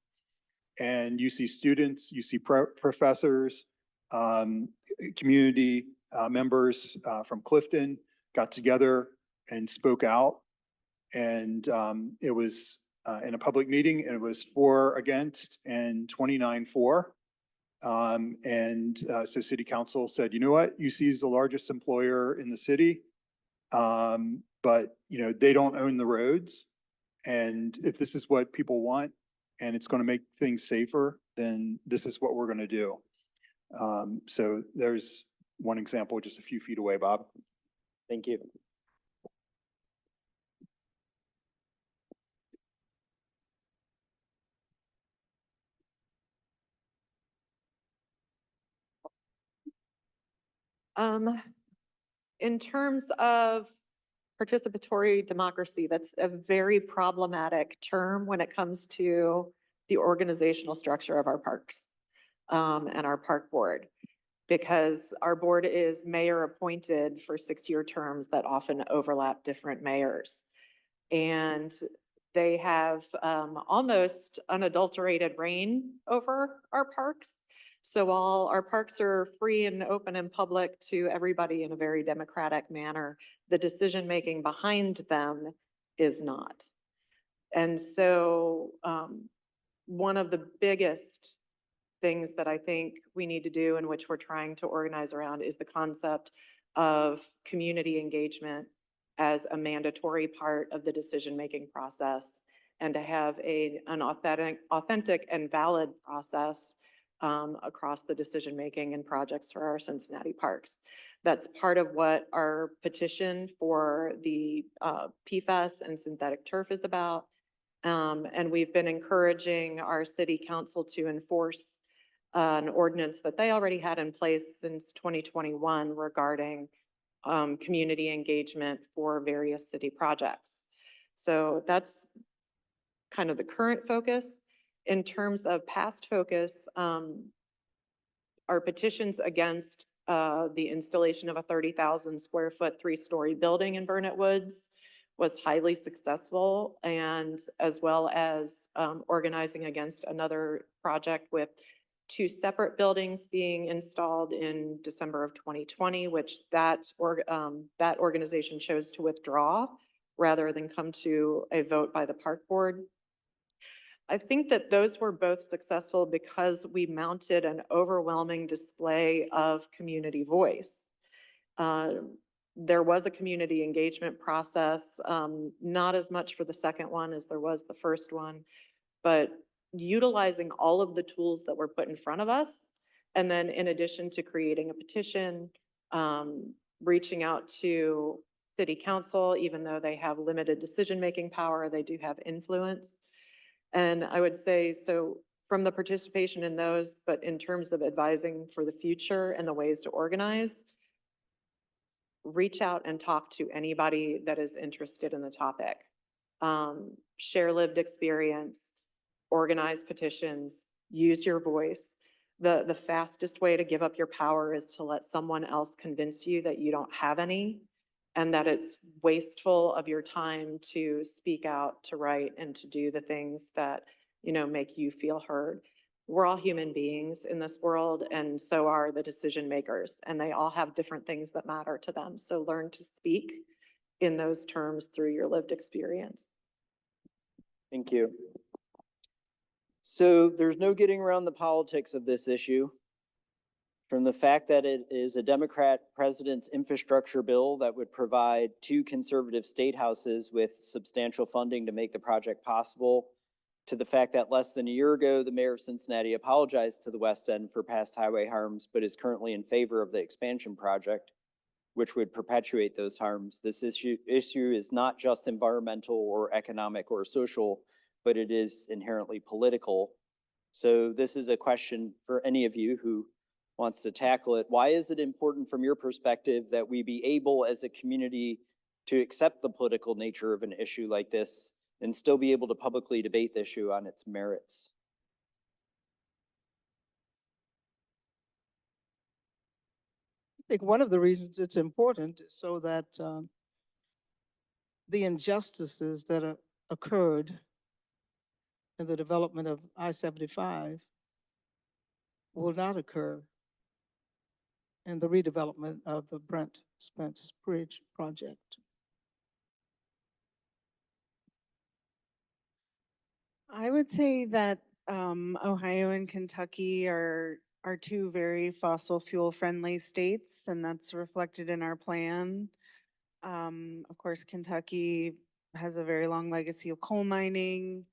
and UC students, UC professors, community members from Clifton got together and spoke out. And it was in a public meeting, and it was 4 against and 29 for. So city council said, you know what, UC is the largest employer in the city, but they don't own the roads. And if this is what people want and it's going to make things safer, then this is what we're going to do. So there's one example just a few feet away, Bob.
Thank you.
In terms of participatory democracy, that's a very problematic term when it comes to the organizational structure of our parks and our park board, because our board is mayor appointed for 6-year terms that often overlap different mayors. And they have almost unadulterated reign over our parks. So while our parks are free and open and public to everybody in a very democratic manner, the decision-making behind them is not. And so one of the biggest things that I think we need to do, and which we're trying to organize around, is the concept of community engagement as a mandatory part of the decision-making process, and to have an authentic and valid process across the decision-making and projects for our Cincinnati parks. That's part of what our petition for the PFAS and synthetic turf is about. And we've been encouraging our city council to enforce an ordinance that they already had in place since 2021 regarding community engagement for various city projects. So that's kind of the current focus. In terms of past focus, our petitions against the installation of a 30,000 square foot 3-story building in Burnet Woods was highly successful, and as well as organizing against another project with 2 separate buildings being installed in December of 2020, which that organization chose to withdraw rather than come to a vote by the park board. I think that those were both successful because we mounted an overwhelming display of community voice. There was a community engagement process, not as much for the second one as there was the first one, but utilizing all of the tools that were put in front of us. And then in addition to creating a petition, reaching out to city council, even though they have limited decision-making power, they do have influence. And I would say, so from the participation in those, but in terms of advising for the future and the ways to organize, reach out and talk to anybody that is interested in the topic. Share lived experience, organize petitions, use your voice. The fastest way to give up your power is to let someone else convince you that you don't have any, and that it's wasteful of your time to speak out, to write, and to do the things that, you know, make you feel heard. We're all human beings in this world, and so are the decision makers, and they all have different things that matter to them. So learn to speak in those terms through your lived experience.
Thank you. So there's no getting around the politics of this issue. From the fact that it is a Democrat president's infrastructure bill that would provide 2 conservative state houses with substantial funding to make the project possible, to the fact that less than a year ago, the mayor of Cincinnati apologized to the West End for past highway harms, but is currently in favor of the expansion project, which would perpetuate those harms. This issue is not just environmental or economic or social, but it is inherently political. So this is a question for any of you who wants to tackle it. Why is it important from your perspective that we be able as a community to accept the political nature of an issue like this and still be able to publicly debate the issue on its merits?
I think one of the reasons it's important is so that the injustices that occurred in the development of I-75 will not occur in the redevelopment of the Brent Spence Bridge project.
I would say that Ohio and Kentucky are 2 very fossil fuel friendly states, and that's reflected in our plan. Of course, Kentucky has a very long legacy of coal mining,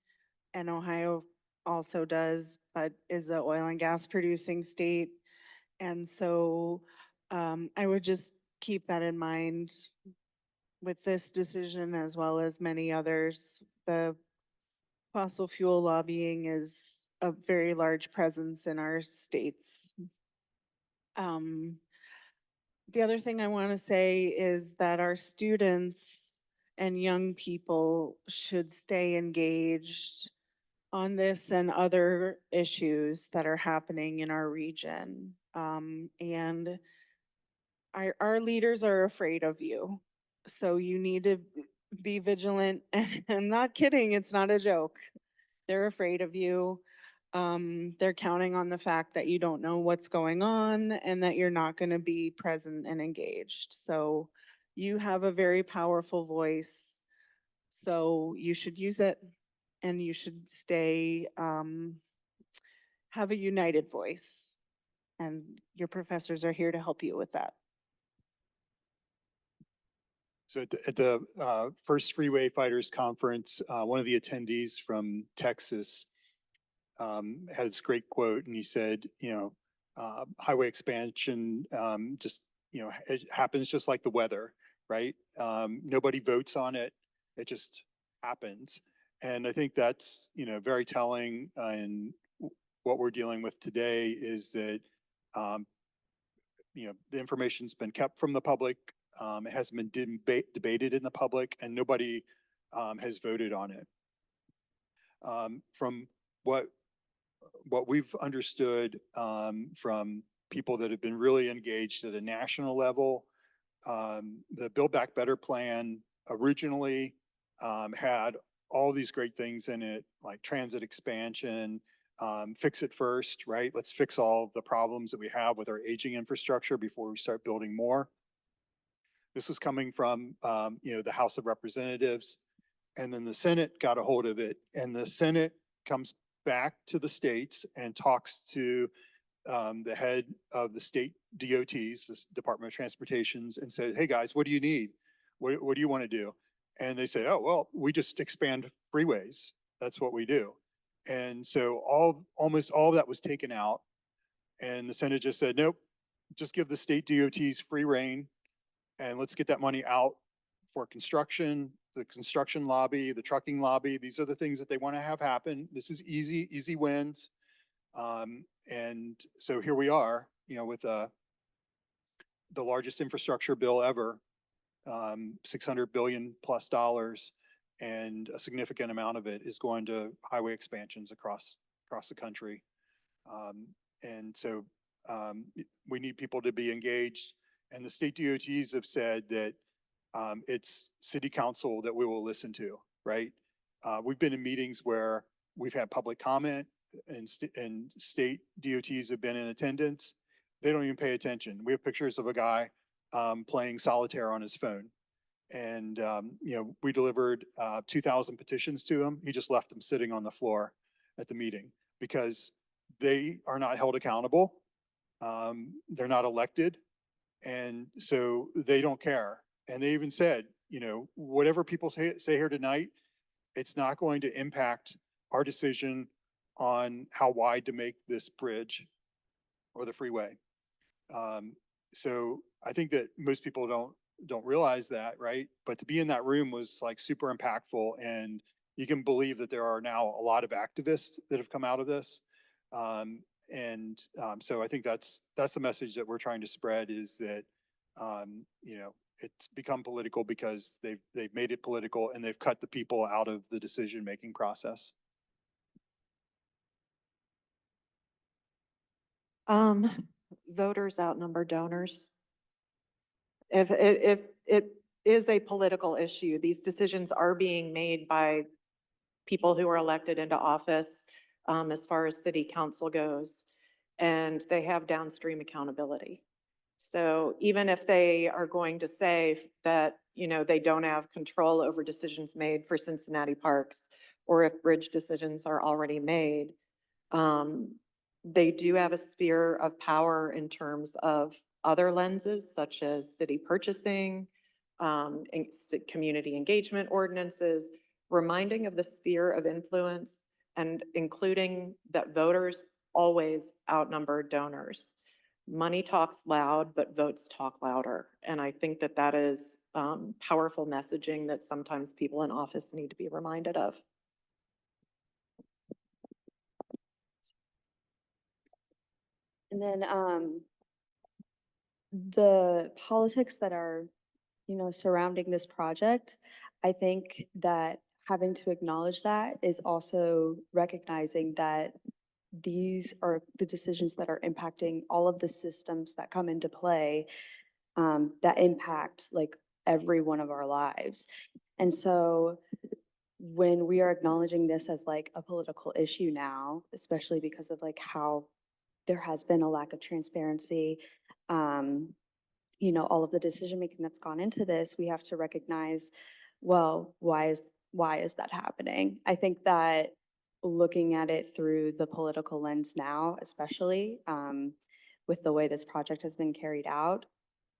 and Ohio also does, but is an oil and gas producing state. And so I would just keep that in mind with this decision as well as many others. The fossil fuel lobbying is a very large presence in our states. The other thing I want to say is that our students and young people should stay engaged on this and other issues that are happening in our region. And our leaders are afraid of you. So you need to be vigilant. And I'm not kidding, it's not a joke. They're afraid of you. They're counting on the fact that you don't know what's going on and that you're not going to be present and engaged. So you have a very powerful voice. So you should use it, and you should stay, have a united voice. And your professors are here to help you with that.
So at the first Freeway Fighters Conference, one of the attendees from Texas had this great quote, and he said, highway expansion, just, it happens just like the weather, right? Nobody votes on it. It just happens. And I think that's, very telling. And what we're dealing with today is that, the information's been kept from the public. It hasn't been debated in the public, and nobody has voted on it. From what we've understood from people that have been really engaged at a national level, the Build Back Better plan originally had all these great things in it, like transit expansion, fix it first, right? Let's fix all the problems that we have with our aging infrastructure before we start building more. This was coming from, the House of Representatives, and then the Senate got a hold of it, and the Senate comes back to the states and talks to the head of the state DOTs, the Department of Transportations, and said, "Hey guys, what do you need? What do you want to do?" And they say, "Oh, well, we just expand freeways. That's what we do." And so almost all of that was taken out, and the Senate just said, "Nope, just give the state DOTs free rein, and let's get that money out for construction, the construction lobby, the trucking lobby. These are the things that they want to have happen. This is easy wins." And so here we are, with the largest infrastructure bill ever, $600 billion plus, and a significant amount of it is going to highway expansions across the country. And so we need people to be engaged, and the state DOTs have said that it's city council that we will listen to, right? We've been in meetings where we've had public comment, and state DOTs have been in attendance. They don't even pay attention. We have pictures of a guy playing solitaire on his phone. And, we delivered 2,000 petitions to him. He just left them sitting on the floor at the meeting because they are not held accountable. They're not elected. And so they don't care. And they even said, whatever people say here tonight, it's not going to impact our decision on how wide to make this bridge or the freeway. So I think that most people don't realize that, right? But to be in that room was like super impactful, and you can believe that there are now a lot of activists that have come out of this. So I think that's the message that we're trying to spread, is that it's become political because they've made it political, and they've cut the people out of the decision-making process.
Voters outnumber donors. If it is a political issue, these decisions are being made by people who are elected into office, as far as city council goes, and they have downstream accountability. So even if they are going to say that, they don't have control over decisions made for Cincinnati parks, or if bridge decisions are already made, they do have a sphere of power in terms of other lenses, such as city purchasing, community engagement ordinances, reminding of the sphere of influence, and including that voters always outnumber donors. Money talks loud, but votes talk louder. And I think that that is powerful messaging that sometimes people in office need to be reminded of.
And then the politics that are, surrounding this project, I think that having to acknowledge that is also recognizing that these are the decisions that are impacting all of the systems that come into play, that impact like every one of our lives. And so when we are acknowledging this as like a political issue now, especially because of like how there has been a lack of transparency, all of the decision-making that's gone into this, we have to recognize, well, why is that happening? I think that looking at it through the political lens now, especially with the way this project has been carried out,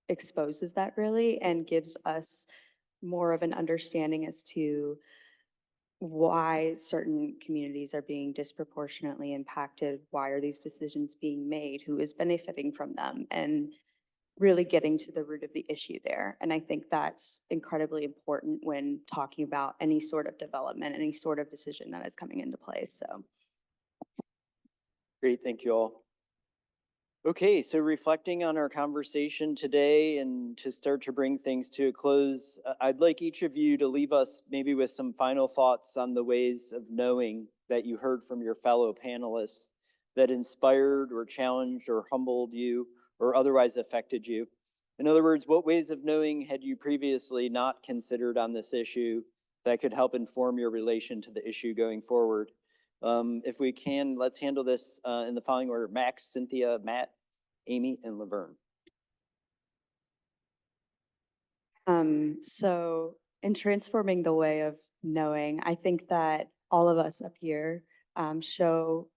exposes that really and gives us more of an understanding as to why certain communities are being disproportionately impacted. Why are these decisions being made? Who is benefiting from them? And really getting to the root of the issue there. And I think that's incredibly important when talking about any sort of development, any sort of decision that is coming into place. So.
Great, thank you all. Okay, so reflecting on our conversation today and to start to bring things to a close, I'd like each of you to leave us maybe with some final thoughts on the ways of knowing that you heard from your fellow panelists that inspired or challenged or humbled you or otherwise affected you. In other words, what ways of knowing had you previously not considered on this issue that could help inform your relation to the issue going forward? If we can, let's handle this in the following order: Max, Cynthia, Matt, Amy, and LaVerne.
So in transforming the way of knowing, I think that all of us up here show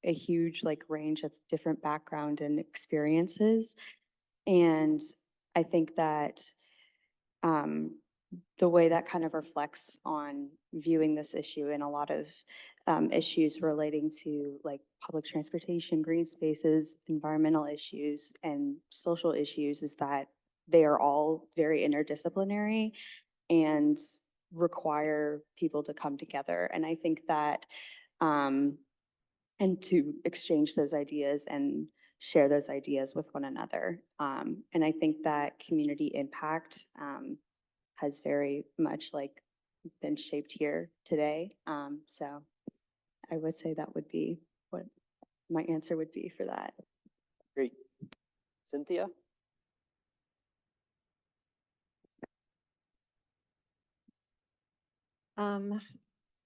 a huge range of different background and experiences. And I think that the way that kind of reflects on viewing this issue and a lot of issues relating to public transportation, green spaces, environmental issues, and social issues is that they are all very interdisciplinary and require people to come together. And I think that, and to exchange those ideas and share those ideas with one another. And I think that community impact has very much been shaped here today. So I would say that would be what my answer would be for that.
Great. Cynthia?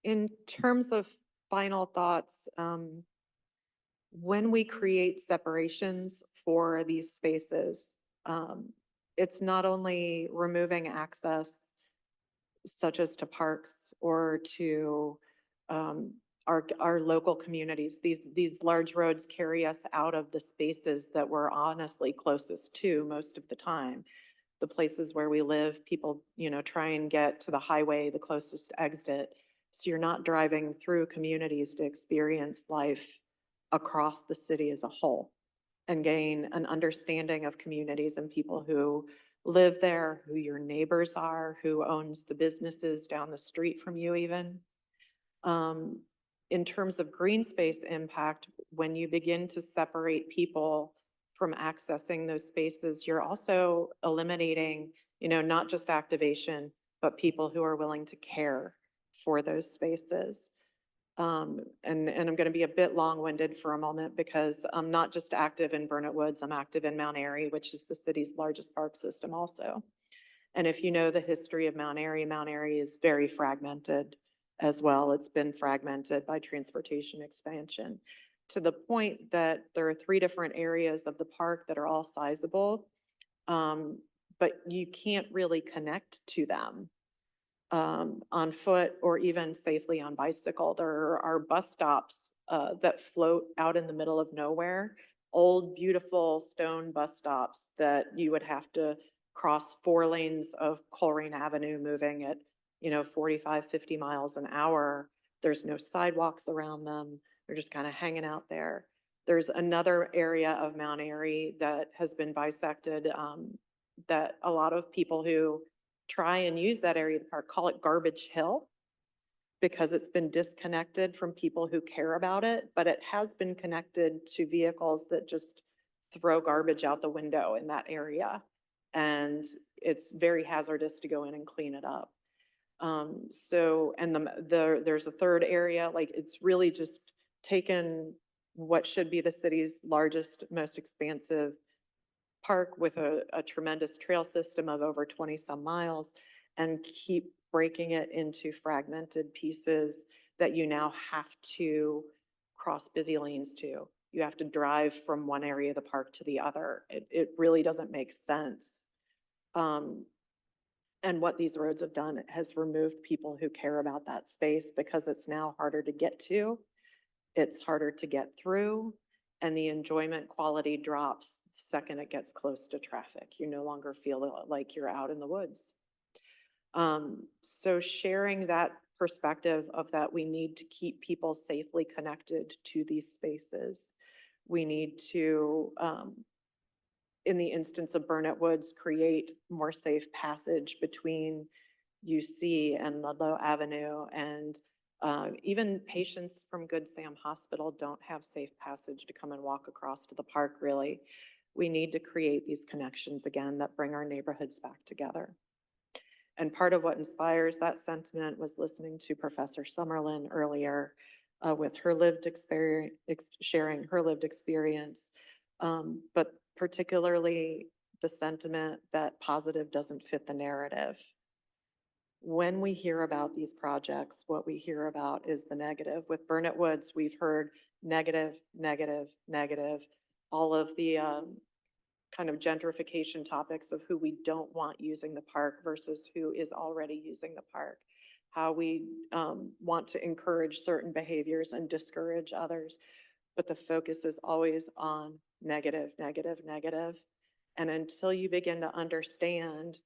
In terms of final thoughts, when we create separations for these spaces, it's not only removing access such as to parks or to our local communities. These large roads carry us out of the spaces that we're honestly closest to most of the time. The places where we live, people, try and get to the highway, the closest exit. So you're not driving through communities to experience life across the city as a whole and gain an understanding of communities and people who live there, who your neighbors are, who owns the businesses down the street from you even. In terms of green space impact, when you begin to separate people from accessing those spaces, you're also eliminating, not just activation, but people who are willing to care for those spaces. And I'm going to be a bit long-winded for a moment because I'm not just active in Burnet Woods, I'm active in Mount Airy, which is the city's largest park system also. And if you know the history of Mount Airy is very fragmented as well. It's been fragmented by transportation expansion to the point that there are 3 different areas of the park that are all sizable, but you can't really connect to them on foot or even safely on bicycle. There are bus stops that float out in the middle of nowhere, old, beautiful stone bus stops that you would have to cross 4 lanes of Coleraine Avenue moving at 45, 50 miles an hour. There's no sidewalks around them. They're just kind of hanging out there. There's another area of Mount Airy that has been bisected that a lot of people who try and use that area of the park call it Garbage Hill because it's been disconnected from people who care about it, but it has been connected to vehicles that just throw garbage out the window in that area. And it's very hazardous to go in and clean it up. There's a third area, it's really just taken what should be the city's largest, most expansive park with a tremendous trail system of over 20 some miles and keep breaking it into fragmented pieces that you now have to cross busy lanes to. You have to drive from one area of the park to the other. It really doesn't make sense. And what these roads have done has removed people who care about that space because it's now harder to get to. It's harder to get through, and the enjoyment quality drops the second it gets close to traffic. You no longer feel like you're out in the woods. So sharing that perspective of that we need to keep people safely connected to these spaces. We need to, in the instance of Burnet Woods, create more safe passage between UC and Ludlow Avenue. And even patients from Good Sam Hospital don't have safe passage to come and walk across to the park, really. We need to create these connections again that bring our neighborhoods back together. And part of what inspires that sentiment was listening to Professor Summerlin earlier with her lived experience, sharing her lived experience, but particularly the sentiment that positive doesn't fit the narrative. When we hear about these projects, what we hear about is the negative. With Burnet Woods, we've heard negative, negative, negative, all of the kind of gentrification topics of who we don't want using the park versus who is already using the park, how we want to encourage certain behaviors and discourage others. But the focus is always on negative, negative, negative. And until you begin to understand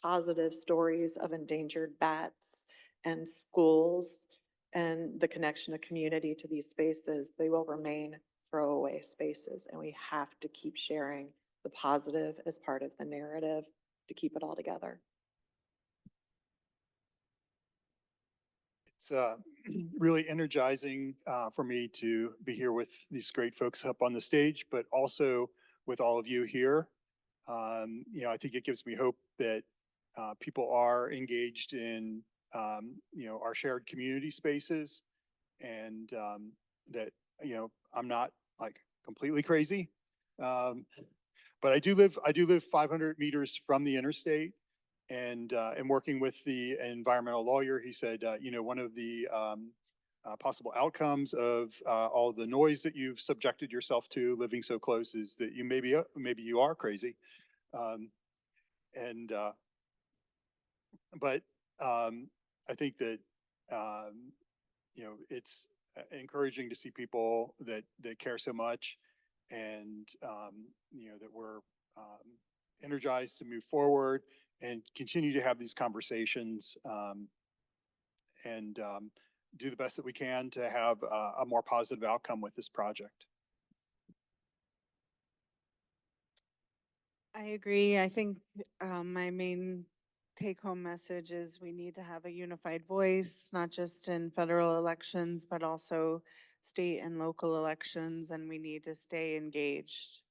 positive stories of endangered bats and schools and the connection of community to these spaces, they will remain throwaway spaces. And we have to keep sharing the positive as part of the narrative to keep it all together.
It's really energizing for me to be here with these great folks up on the stage, but also with all of you here. You know, I think it gives me hope that people are engaged in, you know, our shared community spaces, and that, you know, I'm not like completely crazy. But I do live 500 meters from the interstate, and working with the environmental lawyer, he said, you know, one of the possible outcomes of all the noise that you've subjected yourself to living so close is that you maybe you are crazy. But I think that, you know, it's encouraging to see people that care so much, and you know, that we're energized to move forward and continue to have these conversations, and do the best that we can to have a more positive outcome with this project.
I agree. I think my main take-home message is we need to have a unified voice, not just in federal elections, but also state and local elections, and we need to stay engaged,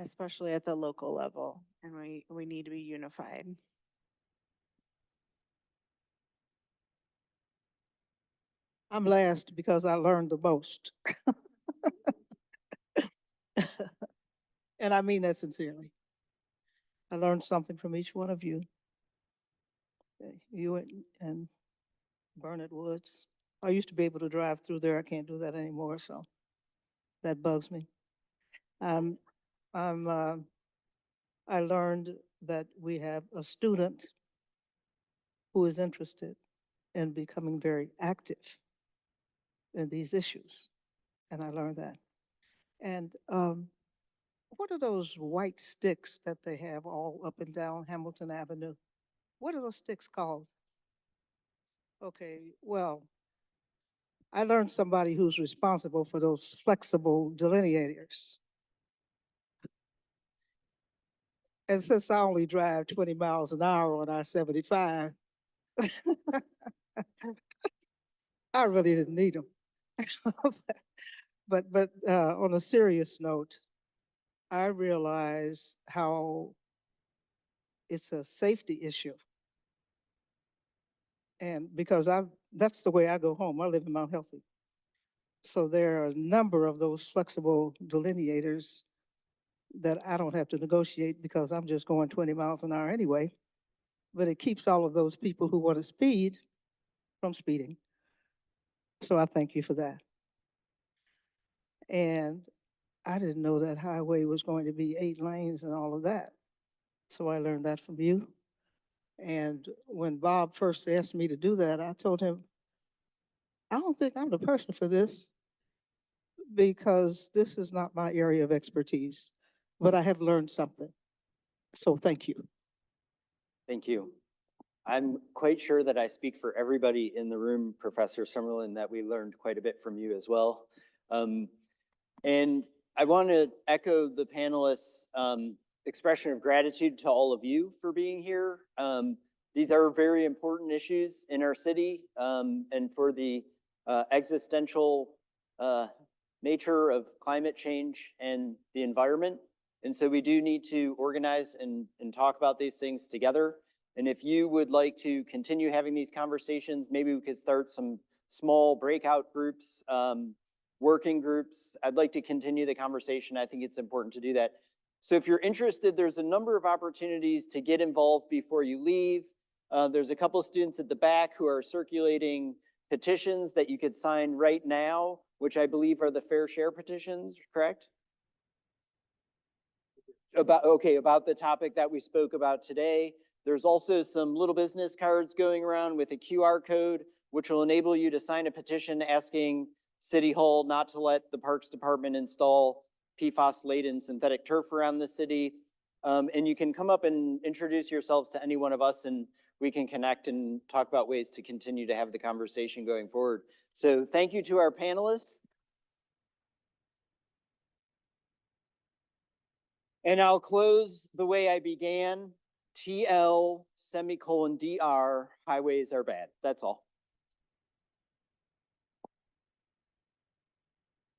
especially at the local level, and we need to be unified.
I'm last because I learned the most. And I mean that sincerely. I learned something from each one of you. You and Burnet Woods. I used to be able to drive through there. I can't do that anymore, so that bugs me. I learned that we have a student who is interested in becoming very active in these issues, and I learned that. And what are those white sticks that they have all up and down Hamilton Avenue? What are those sticks called? Okay, well, I learned somebody who's responsible for those flexible delineators. And since I only drive 20 miles an hour on I-75, I really didn't need them. But on a serious note, I realize how it's a safety issue. And because that's the way I go home. I live in Mount Healthy. So there are a number of those flexible delineators that I don't have to negotiate because I'm just going 20 miles an hour anyway. But it keeps all of those people who want to speed from speeding. So I thank you for that. And I didn't know that highway was going to be 8 lanes and all of that. So I learned that from you. And when Bob first asked me to do that, I told him, I don't think I'm the person for this because this is not my area of expertise, but I have learned something. So thank you.
Thank you. I'm quite sure that I speak for everybody in the room, Professor Summerlin, that we learned quite a bit from you as well. And I want to echo the panelists' expression of gratitude to all of you for being here. These are very important issues in our city and for the existential nature of climate change and the environment. And so we do need to organize and talk about these things together. And if you would like to continue having these conversations, maybe we could start some small breakout groups, working groups. I'd like to continue the conversation. I think it's important to do that. So if you're interested, there's a number of opportunities to get involved before you leave. There's a couple of students at the back who are circulating petitions that you could sign right now, which I believe are the fair share petitions, correct? About the topic that we spoke about today. There's also some little business cards going around with a QR code, which will enable you to sign a petition asking City Hall not to let the Parks Department install PFAS-laden synthetic turf around the city. And you can come up and introduce yourselves to any one of us, and we can connect and talk about ways to continue to have the conversation going forward. So thank you to our panelists. And I'll close the way I began. TL::DR, highways are bad. That's all.